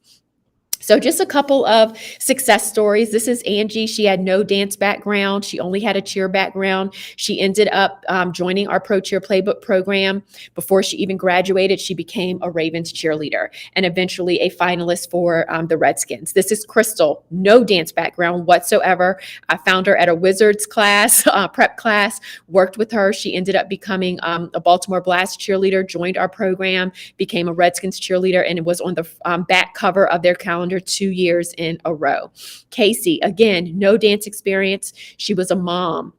Speaker 1: So just a couple of success stories. This is Angie. She had no dance background. She only had a cheer background. She ended up joining our Pro Cheer Playbook program. Before she even graduated, she became a Ravens cheerleader and eventually a finalist for the Redskins. This is Crystal, no dance background whatsoever. I found her at a Wizards class, prep class, worked with her. She ended up becoming a Baltimore Blast cheerleader, joined our program, became a Redskins cheerleader, and was on the back cover of their calendar 2 years in a row. Casey, again, no dance experience. She was a mom,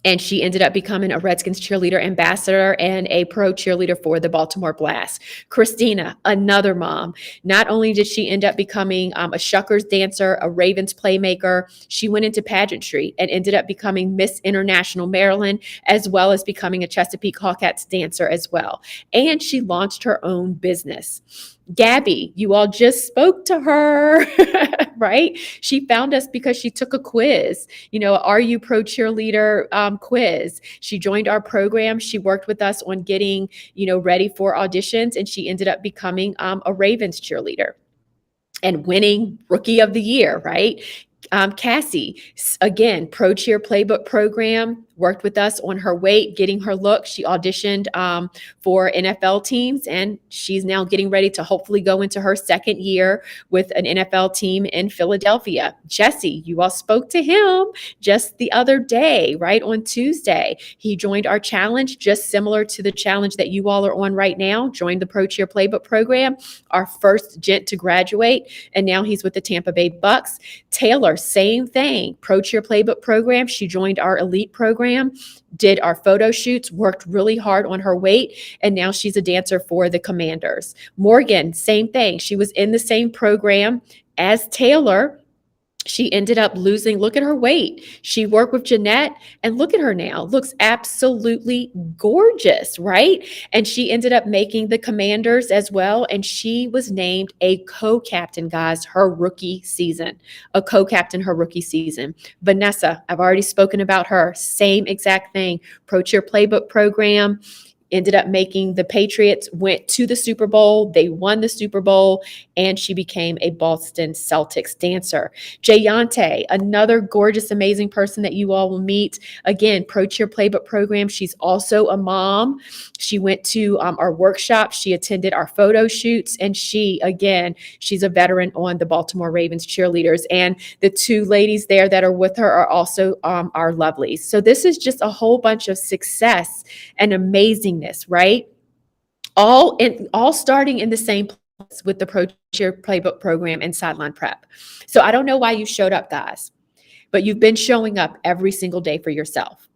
Speaker 1: and she ended up becoming a Redskins cheerleader ambassador and a pro cheerleader for the Baltimore Blast. Christina, another mom. Not only did she end up becoming a Shuckers dancer, a Ravens playmaker, she went into pageantry and ended up becoming Miss International Maryland, as well as becoming a Chesapeake Hawkats dancer as well. And she launched her own business. Gabby, you all just spoke to her, right? She found us because she took a quiz, Are You Pro Cheerleader quiz. She joined our program. She worked with us on getting, ready for auditions, and she ended up becoming a Ravens cheerleader and winning Rookie of the Year, right? Cassie, again, Pro Cheer Playbook program, worked with us on her weight, getting her look. She auditioned for NFL teams, and she's now getting ready to hopefully go into her second year with an NFL team in Philadelphia. Jesse, you all spoke to him just the other day, right on Tuesday. He joined our challenge, just similar to the challenge that you all are on right now, joined the Pro Cheer Playbook program, our first gent to graduate, and now he's with the Tampa Bay Bucks. Taylor, same thing, Pro Cheer Playbook program. She joined our elite program, did our photo shoots, worked really hard on her weight, and now she's a dancer for the Commanders. Morgan, same thing. She was in the same program as Taylor. She ended up losing, look at her weight. She worked with Jeanette, and look at her now. Looks absolutely gorgeous, right? And she ended up making the Commanders as well. And she was named a co-captain, guys, her rookie season. A co-captain her rookie season. Vanessa, I've already spoken about her. Same exact thing. Pro Cheer Playbook program. Ended up making the Patriots, went to the Super Bowl. They won the Super Bowl, and she became a Boston Celtics dancer. Jayante, another gorgeous, amazing person that you all will meet. Again, Pro Cheer Playbook program. She's also a mom. She went to our workshop. She attended our photo shoots, and she's a veteran on the Baltimore Ravens cheerleaders. And the two ladies there that are with her are also our lovelies. So this is just a whole bunch of success and amazingness, right? All starting in the same place with the Pro Cheer Playbook program and sideline prep. So I don't know why you showed up, guys, but you've been showing up every single day for yourself.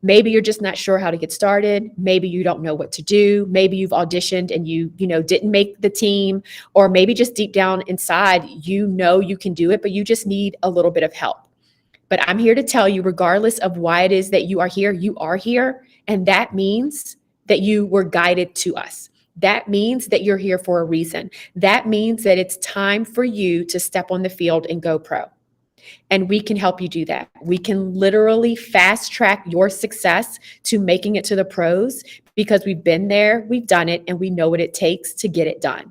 Speaker 1: Maybe you're just not sure how to get started. Maybe you don't know what to do. Maybe you've auditioned and you didn't make the team, or maybe just deep down inside, you can do it, but you just need a little bit of help. But I'm here to tell you, regardless of why it is that you are here, and that means that you were guided to us. That means that you're here for a reason. That means that it's time for you to step on the field and go pro. And we can help you do that. We can literally fast track your success to making it to the pros, because we've been there, we've done it, and we know what it takes to get it done.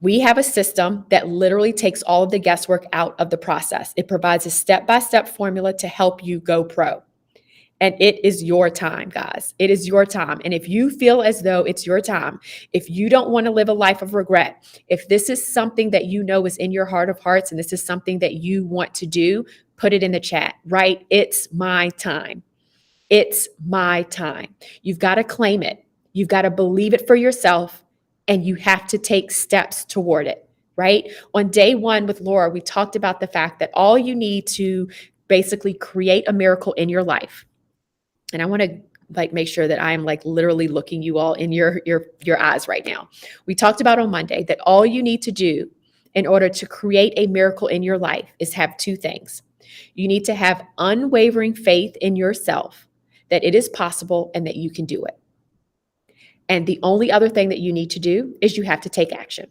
Speaker 1: We have a system that literally takes all of the guesswork out of the process. It provides a step-by-step formula to help you go pro. And it is your time, guys. It is your time. And if you feel as though it's your time, if you don't want to live a life of regret, if this is something that you know is in your heart of hearts, and this is something that you want to do, put it in the chat, right? It's my time. It's my time. You've got to claim it. You've got to believe it for yourself, and you have to take steps toward it, right? On day one with Laura, we talked about the fact that all you need to basically create a miracle in your life. And I want to make sure that I'm literally looking you all in your eyes right now. We talked about on Monday that all you need to do in order to create a miracle in your life is have two things. You need to have unwavering faith in yourself that it is possible and that you can do it. And the only other thing that you need to do is you have to take action.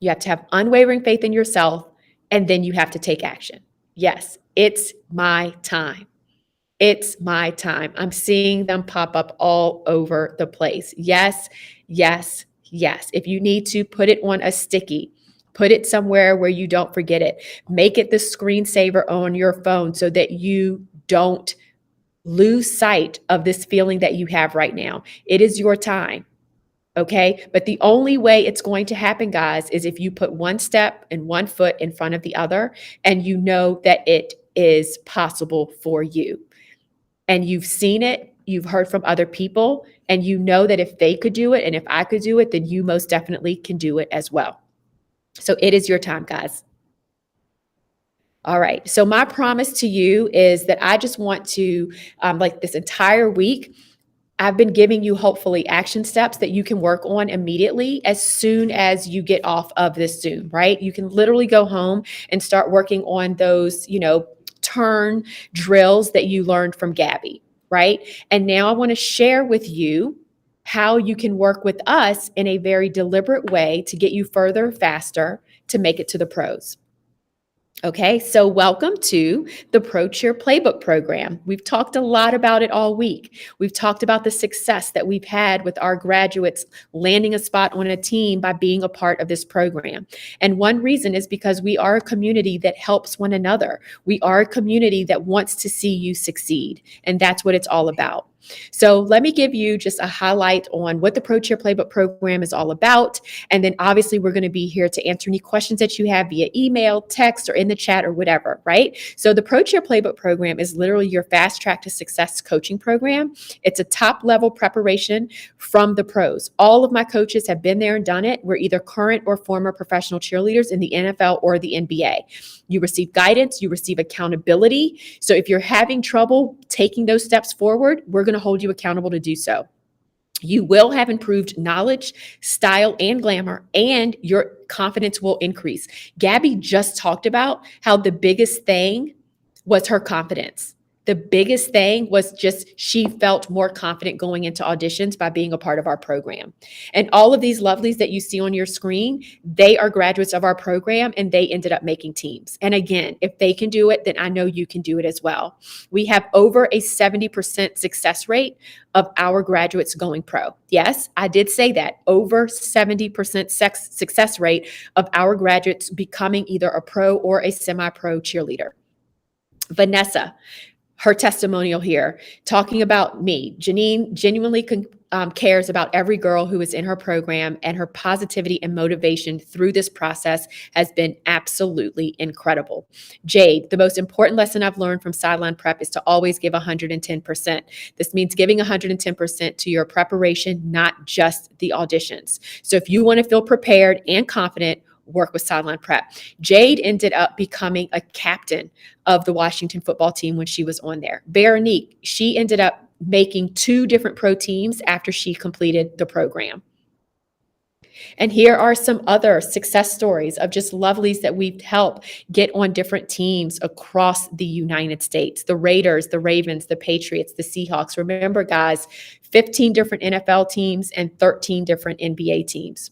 Speaker 1: You have to have unwavering faith in yourself, and then you have to take action. Yes, it's my time. It's my time. I'm seeing them pop up all over the place. Yes, yes, yes. If you need to, put it on a sticky, Put it somewhere where you don't forget it. Make it the screensaver on your phone so that you don't lose sight of this feeling that you have right now. It is your time. Okay. But the only way it's going to happen, guys, is if you put one step and one foot in front of the other and you know that it is possible for you. And you've seen it, you've heard from other people, and you know that if they could do it and if I could do it, then you most definitely can do it as well. So it is your time, guys. All right. So my promise to you is that I just want to, like this entire week, I've been giving you hopefully action steps that you can work on immediately as soon as you get off of this Zoom, right? You can literally go home and start working on those, turn drills that you learned from Gabby, right? And now I want to share with you how you can work with us in a very deliberate way to get you further faster to make it to the pros. Okay, so welcome to the Pro Cheer Playbook program. We've talked a lot about it all week. We've talked about the success that we've had with our graduates landing a spot on a team by being a part of this program. And one reason is because we are a community that helps one another. We are a community that wants to see you succeed. And that's what it's all about. So let me give you just a highlight on what the Pro Cheer Playbook program is all about. And then obviously we're going to be here to answer any questions that you have via email, text, or in the chat or whatever, right? So the Pro Cheer Playbook program is literally your fast track to success coaching program. It's a top level preparation from the pros. All of my coaches have been there and done it. We're either current or former professional cheerleaders in the NFL or the NBA. You receive guidance, you receive accountability. So if you're having trouble taking those steps forward, we're going to hold you accountable to do so. You will have improved knowledge, style, and glamour, and your confidence will increase. Gabby just talked about how the biggest thing was her confidence. The biggest thing was just she felt more confident going into auditions by being a part of our program. And all of these lovelies that you see on your screen, they are graduates of our program and they ended up making teams. And again, if they can do it, then I know you can do it as well. We have over a 70% success rate of our graduates going pro. Yes, I did say that. Over 70% success rate of our graduates becoming either a pro or a semi-pro cheerleader. Vanessa, her testimonial here, talking about me. Janine genuinely cares about every girl who is in her program, and her positivity and motivation through this process has been absolutely incredible. Jade, the most important lesson I've learned from Sideline Prep is to always give 110%. This means giving 110% to your preparation, not just the auditions. So if you want to feel prepared and confident, work with Sideline Prep. Jade ended up becoming a captain of the Washington football team when she was on there. Veronique, she ended up making 2 different pro teams after she completed the program. And here are some other success stories of just lovelies that we've helped get on different teams across the United States. The Raiders, the Ravens, the Patriots, the Seahawks. Remember, guys, 15 different NFL teams and 13 different NBA teams.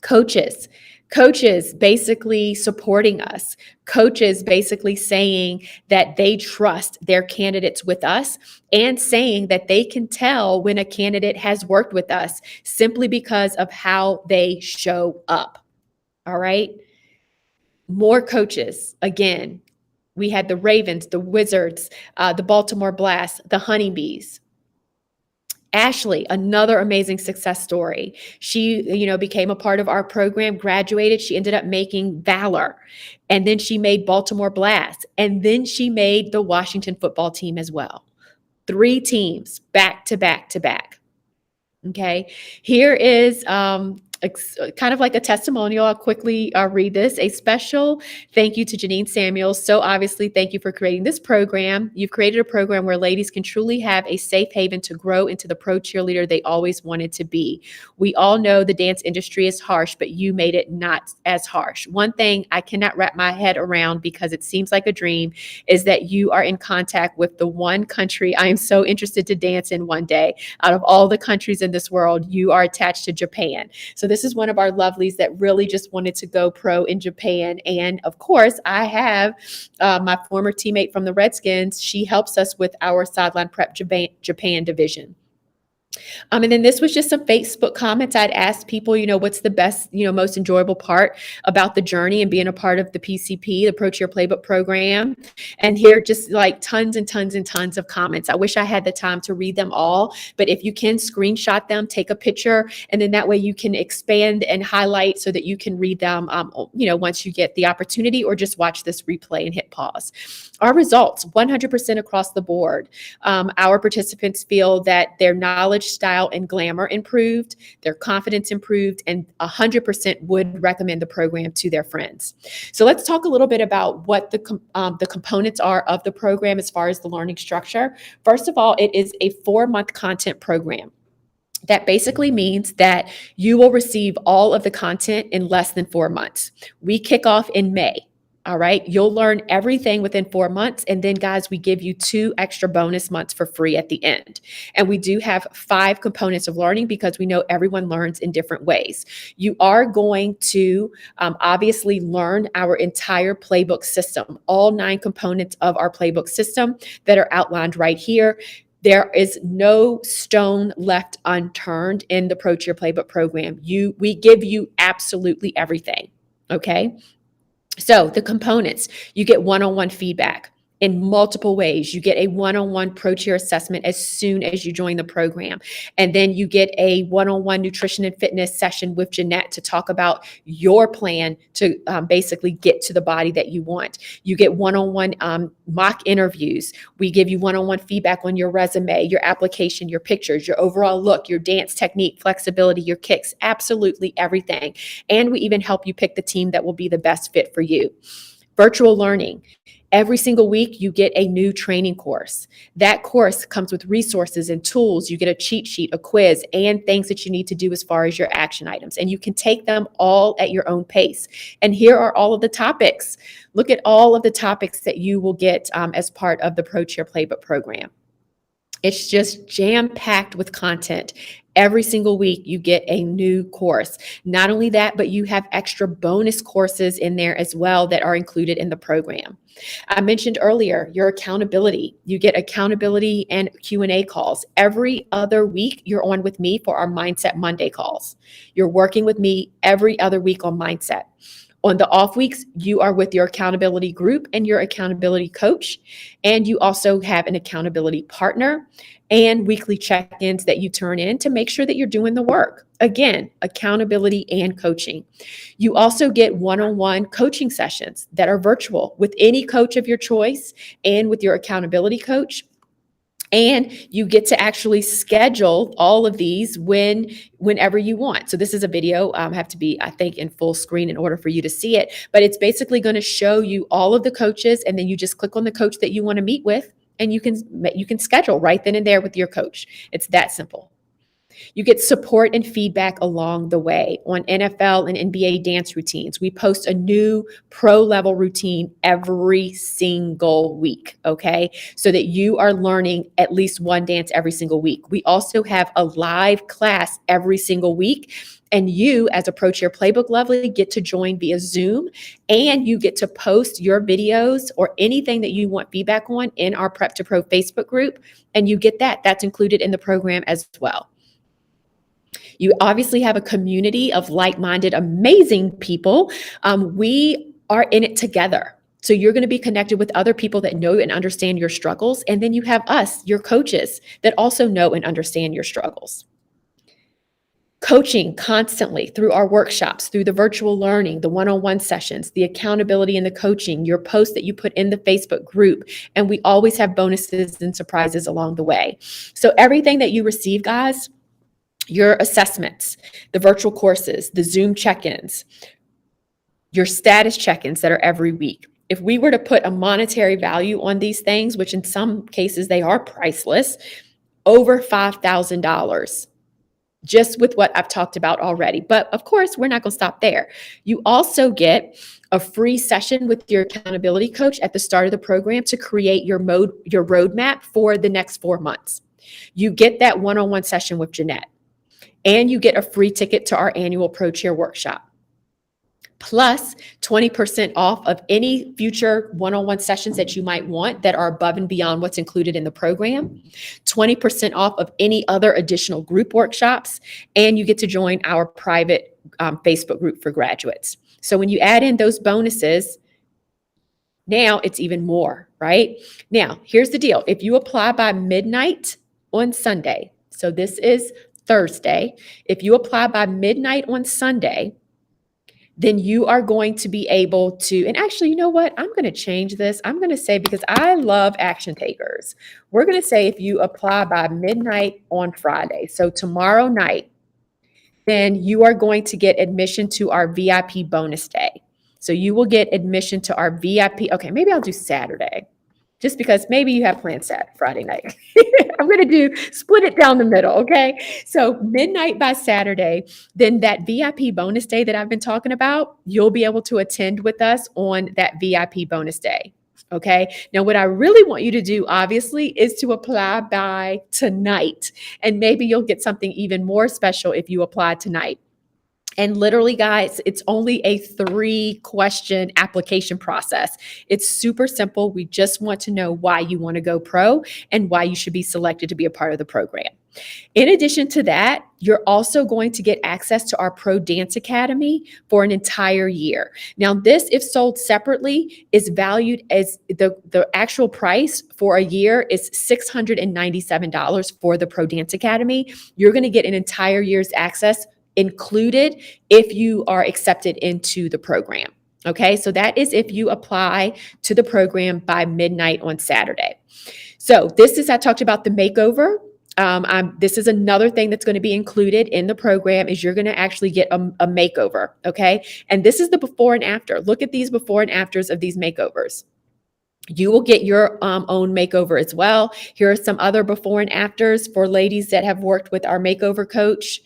Speaker 1: Coaches basically supporting us, coaches basically saying that they trust their candidates with us and saying that they can tell when a candidate has worked with us simply because of how they show up. All right. More coaches. Again, we had the Ravens, the Wizards, the Baltimore Blast, the Honeybees. Ashley, another amazing success story. She, became a part of our program, graduated. She ended up making Valor, and then she made Baltimore Blast, and then she made the Washington football team as well. 3 teams back to back to back. Okay. Here is kind of like a testimonial. I'll quickly read this. A special thank you to Janine Samuels. So obviously, thank you for creating this program. You've created a program where ladies can truly have a safe haven to grow into the pro cheerleader they always wanted to be. We all know the dance industry is harsh, but you made it not as harsh. One thing I cannot wrap my head around because it seems like a dream is that you are in contact with the one country I am so interested to dance in one day. Out of all the countries in this world, you are attached to Japan. So this is one of our lovelies that really just wanted to go pro in Japan. And of course, I have my former teammate from the Redskins. She helps us with our Sideline Prep Japan division. And then this was just some Facebook comments. I'd asked people, what's the best, most enjoyable part about the journey and being a part of the PCP, the Pro Cheer Playbook program. And here, just like tons and tons and tons of comments. I wish I had the time to read them all, but if you can screenshot them, take a picture, and then that way you can expand and highlight so that you can read them, once you get the opportunity, or just watch this replay and hit pause. Our results, 100% across the board. Our participants feel that their knowledge, style, and glamour improved, their confidence improved, and 100% would recommend the program to their friends. So let's talk a little bit about what the components are of the program as far as the learning structure. First of all, it is a 4-month content program. That basically means that you will receive all of the content in less than 4 months. We kick off in May. All right. You'll learn everything within 4 months. And then, guys, we give you 2 extra bonus months for free at the end. And we do have 5 components of learning because we know everyone learns in different ways. You are going to obviously learn our entire playbook system, all 9 components of our playbook system that are outlined right here. There is no stone left unturned in the Pro Cheer Playbook program. We give you absolutely everything. Okay. So the components, you get one-on-one feedback in multiple ways. You get a one-on-one Pro Cheer assessment as soon as you join the program. And then you get a one-on-one nutrition and fitness session with Jeanette to talk about your plan to basically get to the body that you want. You get one-on-one mock interviews. We give you one-on-one feedback on your resume, your application, your pictures, your overall look, your dance technique, flexibility, your kicks, absolutely everything. And we even help you pick the team that will be the best fit for you. Virtual learning. Every single week, you get a new training course. That course comes with resources and tools. You get a cheat sheet, a quiz, and things that you need to do as far as your action items. And you can take them all at your own pace. And here are all of the topics. Look at all of the topics that you will get as part of the Pro Cheer Playbook program. It's just jam-packed with content. Every single week, you get a new course. Not only that, but you have extra bonus courses in there as well that are included in the program. I mentioned earlier your accountability. You get accountability and Q&A calls. Every other week, you're on with me for our Mindset Monday calls. You're working with me every other week on mindset. On the off weeks, you are with your accountability group and your accountability coach. And you also have an accountability partner and weekly check-ins that you turn in to make sure that you're doing the work. Again, accountability and coaching. You also get one-on-one coaching sessions that are virtual with any coach of your choice and with your accountability coach. And you get to actually schedule all of these whenever you want. So this is a video, have to be, I think, in full screen in order for you to see it. But it's basically going to show you all of the coaches, and then you just click on the coach that you want to meet with, and you can schedule right then and there with your coach. It's that simple. You get support and feedback along the way on NFL and NBA dance routines. We post a new pro level routine every single week, okay? So that you are learning at least one dance every single week. We also have a live class every single week. And you, as a Pro Cheer Playbook lovely, get to join via Zoom, and you get to post your videos or anything that you want feedback on in our Prep to Pro Facebook group. And you get that. That's included in the program as well. You obviously have a community of like-minded, amazing people. We are in it together. So you're going to be connected with other people that know and understand your struggles. And then you have us, your coaches, that also know and understand your struggles. Coaching constantly through our workshops, through the virtual learning, the one-on-one sessions, the accountability and the coaching, your posts that you put in the Facebook group. And we always have bonuses and surprises along the way. So everything that you receive, guys, your assessments, the virtual courses, the Zoom check-ins, your status check-ins that are every week. If we were to put a monetary value on these things, which in some cases they are priceless, over $5,000, just with what I've talked about already. But of course, we're not going to stop there. You also get a free session with your accountability coach at the start of the program to create your roadmap for the next 4 months. You get that one-on-one session with Jeanette. And you get a free ticket to our annual Pro Cheer workshop. plus 20% off of any future one-on-one sessions that you might want that are above and beyond what's included in the program, 20% off of any other additional group workshops, and you get to join our private Facebook group for graduates. So when you add in those bonuses, now it's even more, right? Now, here's the deal. If you apply by midnight on Sunday, so this is Thursday, if you apply by midnight on Sunday, then you are going to be able to, and actually, you know what? I'm going to change this. I'm going to say, because I love action takers, we're going to say if you apply by midnight on Friday, so tomorrow night, then you are going to get admission to our VIP bonus day. So you will get admission to our VIP. Okay, maybe I'll do Saturday, just because maybe you have plans set Friday night. I'm going to split it down the middle, okay? So midnight by Saturday, then that VIP bonus day that I've been talking about, you'll be able to attend with us on that VIP bonus day, okay? Now, what I really want you to do, obviously, is to apply by tonight. And maybe you'll get something even more special if you apply tonight. And literally, guys, it's only a 3-question application process. It's super simple. We just want to know why you want to go pro and why you should be selected to be a part of the program. In addition to that, you're also going to get access to our Pro Dance Academy for an entire year. Now, this, if sold separately, is valued as the actual price for a year is $697 for the Pro Dance Academy. You're going to get an entire year's access included if you are accepted into the program. Okay, so that is if you apply to the program by midnight on Saturday. So this is, I talked about the makeover. This is another thing that's going to be included in the program is you're going to actually get a makeover. Okay, and this is the before and after. Look at these before and afters of these makeovers. You will get your own makeover as well. Here are some other before and afters for ladies that have worked with our makeover coach.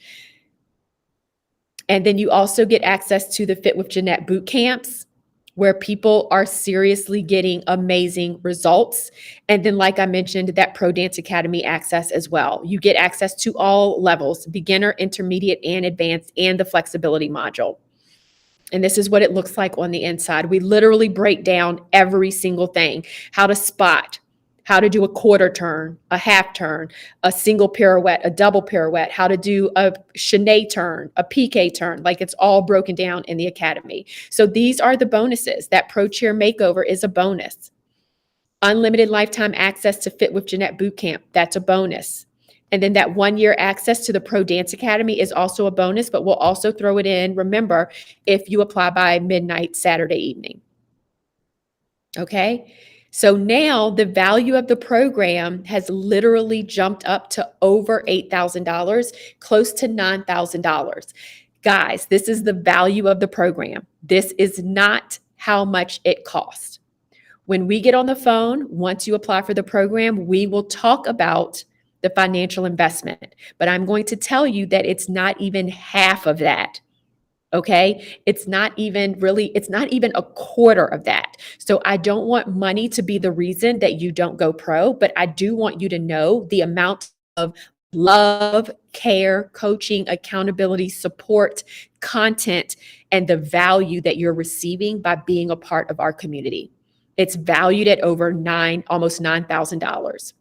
Speaker 1: And then you also get access to the Fit with Jeanette boot camps, where people are seriously getting amazing results. And then, like I mentioned, that Pro Dance Academy access as well. You get access to all levels, beginner, intermediate, and advanced, and the flexibility module. And this is what it looks like on the inside. We literally break down every single thing: how to spot, how to do a quarter turn, a half turn, a single pirouette, a double pirouette, how to do a chaîné turn, a piqué turn. Like, it's all broken down in the academy. So these are the bonuses. That Pro Cheer Makeover is a bonus. Unlimited lifetime access to Fit with Jeanette Bootcamp, that's a bonus. And then that 1-year access to the Pro Dance Academy is also a bonus, but we'll also throw it in, remember, if you apply by midnight Saturday evening. Okay? So now the value of the program has literally jumped up to over $8,000, close to $9,000. Guys, this is the value of the program. This is not how much it costs. When we get on the phone, once you apply for the program, we will talk about the financial investment. But I'm going to tell you that it's not even half of that. Okay, it's not even a quarter of that. So I don't want money to be the reason that you don't go pro, but I do want you to know the amount of love, care, coaching, accountability, support, content, and the value that you're receiving by being a part of our community. It's valued at over almost $9,000.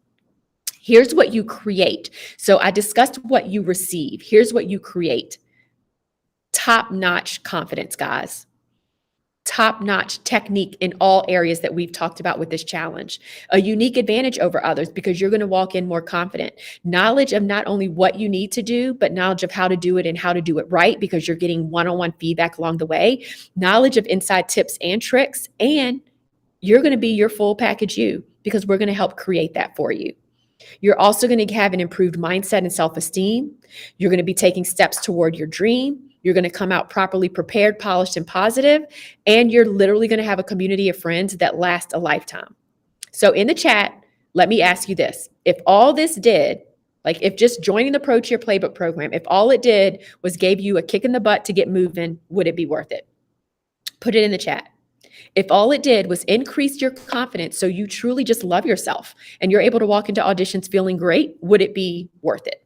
Speaker 1: Here's what you create. So I discussed what you receive. Here's what you create. Top-notch confidence, guys. Top-notch technique in all areas that we've talked about with this challenge. A unique advantage over others because you're going to walk in more confident. Knowledge of not only what you need to do, but knowledge of how to do it and how to do it right, because you're getting one-on-one feedback along the way. Knowledge of inside tips and tricks, and you're going to be your full package you, because we're going to help create that for you. You're also going to have an improved mindset and self-esteem. You're going to be taking steps toward your dream. You're going to come out properly prepared, polished, and positive. And you're literally going to have a community of friends that last a lifetime. So in the chat, let me ask you this. If all this did, like if just joining the Pro Cheer Playbook program, if all it did was gave you a kick in the butt to get moving, would it be worth it? Put it in the chat. If all it did was increase your confidence so you truly just love yourself and you're able to walk into auditions feeling great, would it be worth it?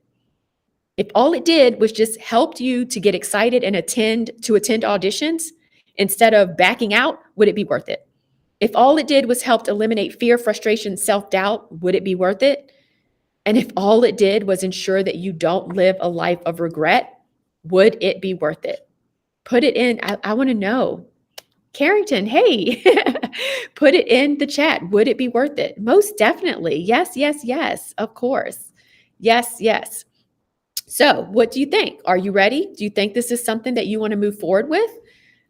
Speaker 1: If all it did was just helped you to get excited and attend auditions, instead of backing out, would it be worth it? If all it did was help eliminate fear, frustration, self-doubt, would it be worth it? And if all it did was ensure that you don't live a life of regret, would it be worth it? Put it in. I want to know. Carrington, hey, put it in the chat. Would it be worth it? Most definitely. Yes, yes, yes, of course. Yes, yes. So, what do you think? Are you ready? Do you think this is something that you want to move forward with?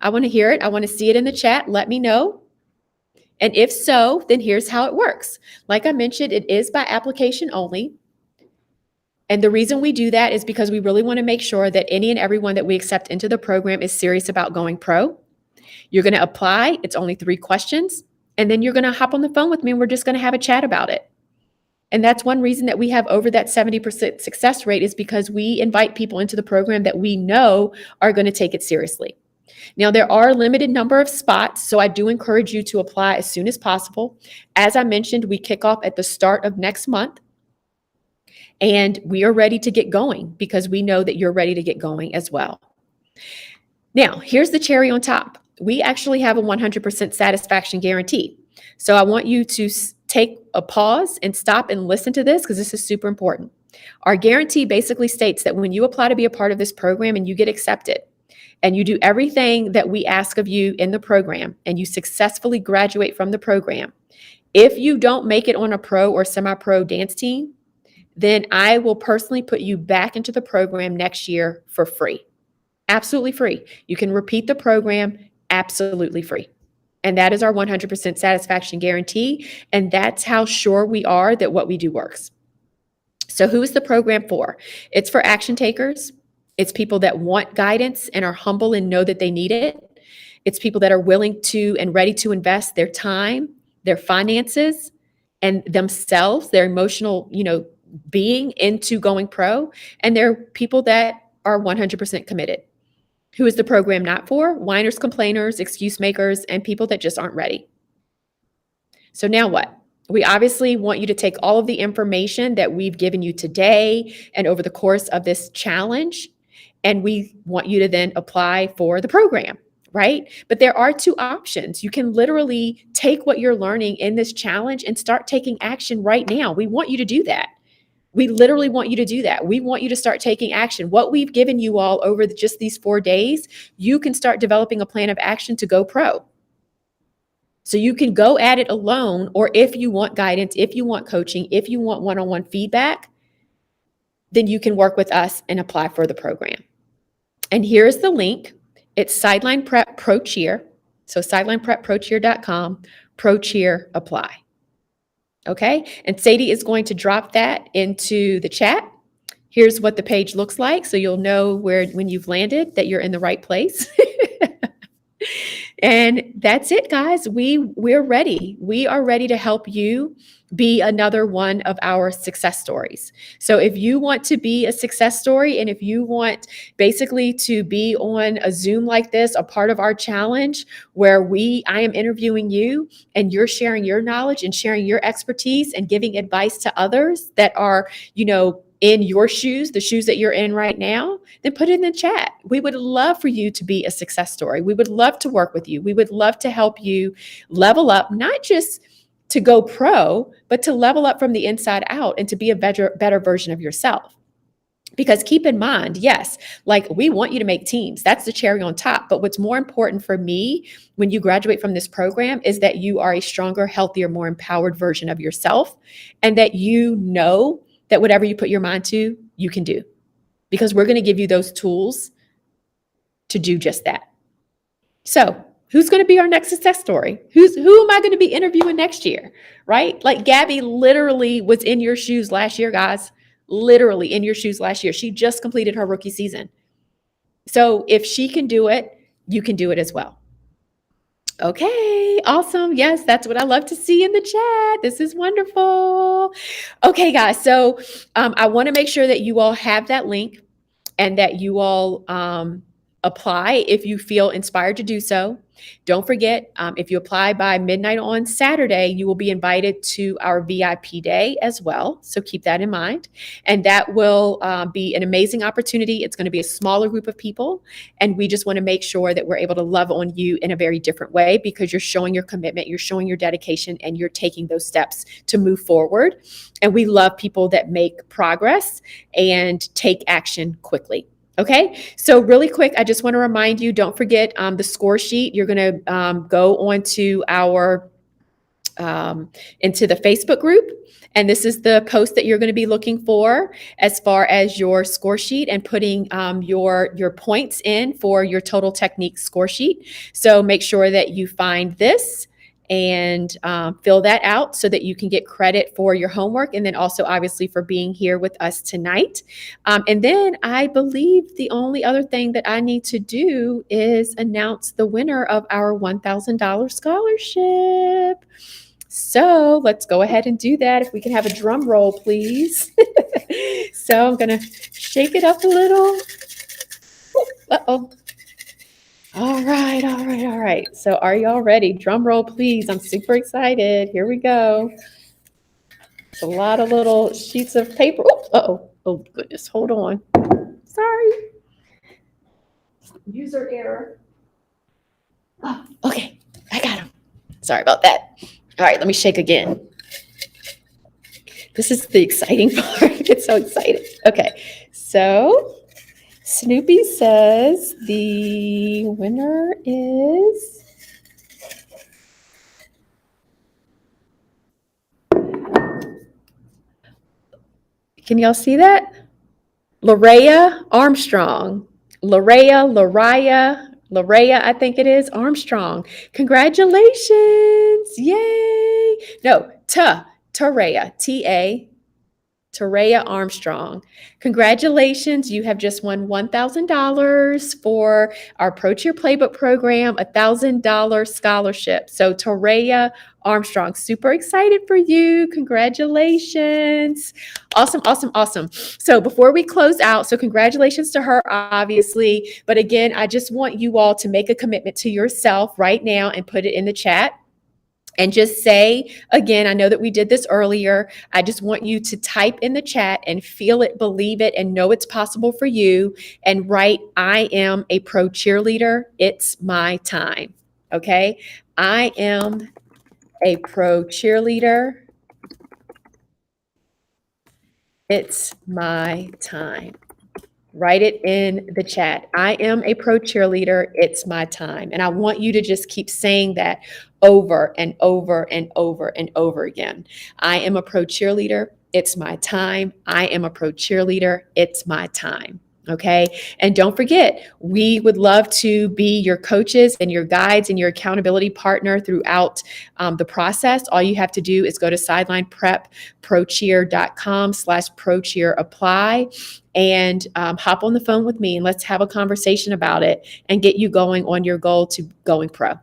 Speaker 1: I want to hear it. I want to see it in the chat. Let me know. And if so, then here's how it works. Like I mentioned, it is by application only. And the reason we do that is because we really want to make sure that any and everyone that we accept into the program is serious about going pro. You're going to apply. It's only 3 questions. And then you're going to hop on the phone with me and we're just going to have a chat about it. And that's one reason that we have over that 70% success rate is because we invite people into the program that we know are going to take it seriously. Now, there are a limited number of spots, so I do encourage you to apply as soon as possible. As I mentioned, we kick off at the start of next month, and we are ready to get going because we know that you're ready to get going as well. Now, here's the cherry on top. We actually have a 100% satisfaction guarantee. So I want you to take a pause and stop and listen to this because this is super important. Our guarantee basically states that when you apply to be a part of this program and you get accepted, and you do everything that we ask of you in the program, and you successfully graduate from the program, if you don't make it on a pro or semi-pro dance team, then I will personally put you back into the program next year for free. Absolutely free. You can repeat the program absolutely free. And that is our 100% satisfaction guarantee. And that's how sure we are that what we do works. So who is the program for? It's for action takers. It's people that want guidance and are humble and know that they need it. It's people that are willing to and ready to invest their time, their finances, and themselves, their emotional, being into going pro. And they're people that are 100% committed. Who is the program not for? Whiners, complainers, excuse makers, and people that just aren't ready. So now what? We obviously want you to take all of the information that we've given you today and over the course of this challenge, and we want you to then apply for the program, right? But there are 2 options. You can literally take what you're learning in this challenge and start taking action right now. We want you to do that. We literally want you to do that. We want you to start taking action. What we've given you all over just these 4 days, you can start developing a plan of action to go pro. So you can go at it alone, or if you want guidance, if you want coaching, if you want one-on-one feedback, then you can work with us and apply for the program. And here's the link. It's Sideline Prep Pro Cheer. So sidelineprepprocheer.com, Pro Cheer apply. Okay? And Sadie is going to drop that into the chat. Here's what the page looks like. So you'll know when you've landed that you're in the right place. And that's it, guys. We're ready. We are ready to help you be another one of our success stories. So if you want to be a success story, and if you want basically to be on a Zoom like this, a part of our challenge where I am interviewing you and you're sharing your knowledge and sharing your expertise and giving advice to others that are, in your shoes, the shoes that you're in right now, then put it in the chat. We would love for you to be a success story. We would love to work with you. We would love to help you level up, not just to go pro, but to level up from the inside out and to be a better version of yourself. Because keep in mind, yes, we want you to make teams. That's the cherry on top. But what's more important for me when you graduate from this program is that you are a stronger, healthier, more empowered version of yourself, and that you know that whatever you put your mind to, you can do. Because we're going to give you those tools to do just that. So who's going to be our next success story? Who am I going to be interviewing next year, right? Like Gabby literally was in your shoes last year, guys. Literally in your shoes last year. She just completed her rookie season. So if she can do it, you can do it as well. Okay, awesome. Yes, that's what I love to see in the chat. This is wonderful. Okay, guys. So I want to make sure that you all have that link and that you all apply if you feel inspired to do so. Don't forget, if you apply by midnight on Saturday, you will be invited to our VIP day as well. So keep that in mind. And that will be an amazing opportunity. It's going to be a smaller group of people. And we just want to make sure that we're able to love on you in a very different way because you're showing your commitment, you're showing your dedication, and you're taking those steps to move forward. And we love people that make progress and take action quickly. Okay, so really quick, I just want to remind you, don't forget the score sheet. You're going to go onto our into the Facebook group. And this is the post that you're going to be looking for as far as your score sheet and putting your points in for your total technique score sheet. So make sure that you find this and fill that out so that you can get credit for your homework and then also obviously for being here with us tonight. And then I believe the only other thing that I need to do is announce the winner of our $1,000 scholarship. So let's go ahead and do that. If we can have a drum roll, please. So I'm going to shake it up a little. Uh-oh. All right, all right, all right. So are y'all ready? Drum roll, please. I'm super excited. Here we go. It's a lot of little sheets of paper. Uh-oh. Oh, goodness. Hold on. Sorry. User error. Oh, okay. I got him. Sorry about that. All right, let me shake again. This is the exciting part. I get so excited. Okay, so Snoopy says the winner is can y'all see that? Larea Armstrong. Larea, I think it is, Armstrong. Congratulations. Yay. No, Taraya, T-A, Taraya Armstrong. Congratulations. You have just won $1,000 for our Pro Cheer Playbook program, a $1,000 scholarship. So Taraya Armstrong, super excited for you. Congratulations. Awesome, awesome, awesome. So before we close out, so congratulations to her, obviously. But again, I just want you all to make a commitment to yourself right now and put it in the chat. And just say, again, I know that we did this earlier. I just want you to type in the chat and feel it, believe it, and know it's possible for you. And write, I am a pro cheerleader. It's my time. Okay? I am a pro cheerleader. It's my time. Write it in the chat. I am a pro cheerleader. It's my time. And I want you to just keep saying that over and over and over and over again. I am a pro cheerleader. It's my time. I am a pro cheerleader. It's my time. Okay. And don't forget, we would love to be your coaches and your guides and your accountability partner throughout the process. All you have to do is go to sidelineprepprocheer.com/procheerapply and hop on the phone with me and let's have a conversation about it and get you going on your goal to going pro.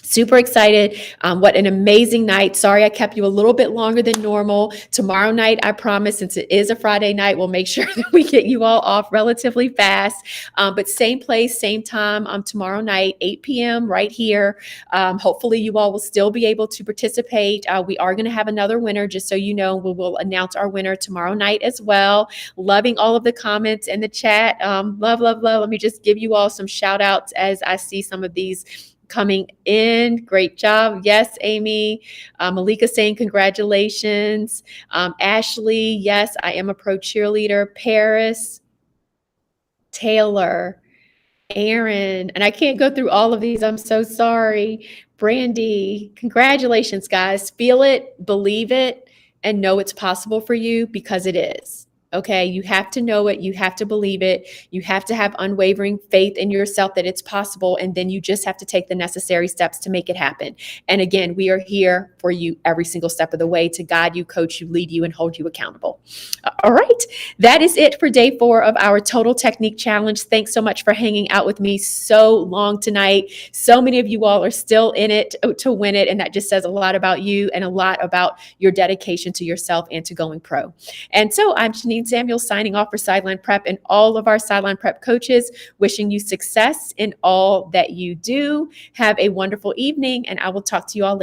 Speaker 1: Super excited. What an amazing night. Sorry I kept you a little bit longer than normal. Tomorrow night, I promise, since it is a Friday night, we'll make sure that we get you all off relatively fast. But same place, same time tomorrow night, 8 p.m. right here. Hopefully you all will still be able to participate. We are going to have another winner, just so you know. We will announce our winner tomorrow night as well. Loving all of the comments in the chat. Love, love, love. Let me just give you all some shout outs as I see some of these coming in. Great job. Yes, Amy. Malika saying congratulations. Ashley, yes, I am a pro cheerleader. Paris, Taylor, Aaron, and I can't go through all of these. I'm so sorry. Brandy, congratulations, guys. Feel it, believe it, and know it's possible for you because it is. Okay, you have to know it. You have to believe it. You have to have unwavering faith in yourself that it's possible. And then you just have to take the necessary steps to make it happen. And again, we are here for you every single step of the way to guide you, coach you, lead you, and hold you accountable. All right. That is it for day 4 of our Total Technique Challenge. Thanks so much for hanging out with me so long tonight. So many of you all are still in it to win it. And that just says a lot about you and a lot about your dedication to yourself and to going pro. And so I'm Janine Samuel signing off for Sideline Prep and all of our Sideline Prep coaches, wishing you success in all that you do. Have a wonderful evening, and I will talk to you all later.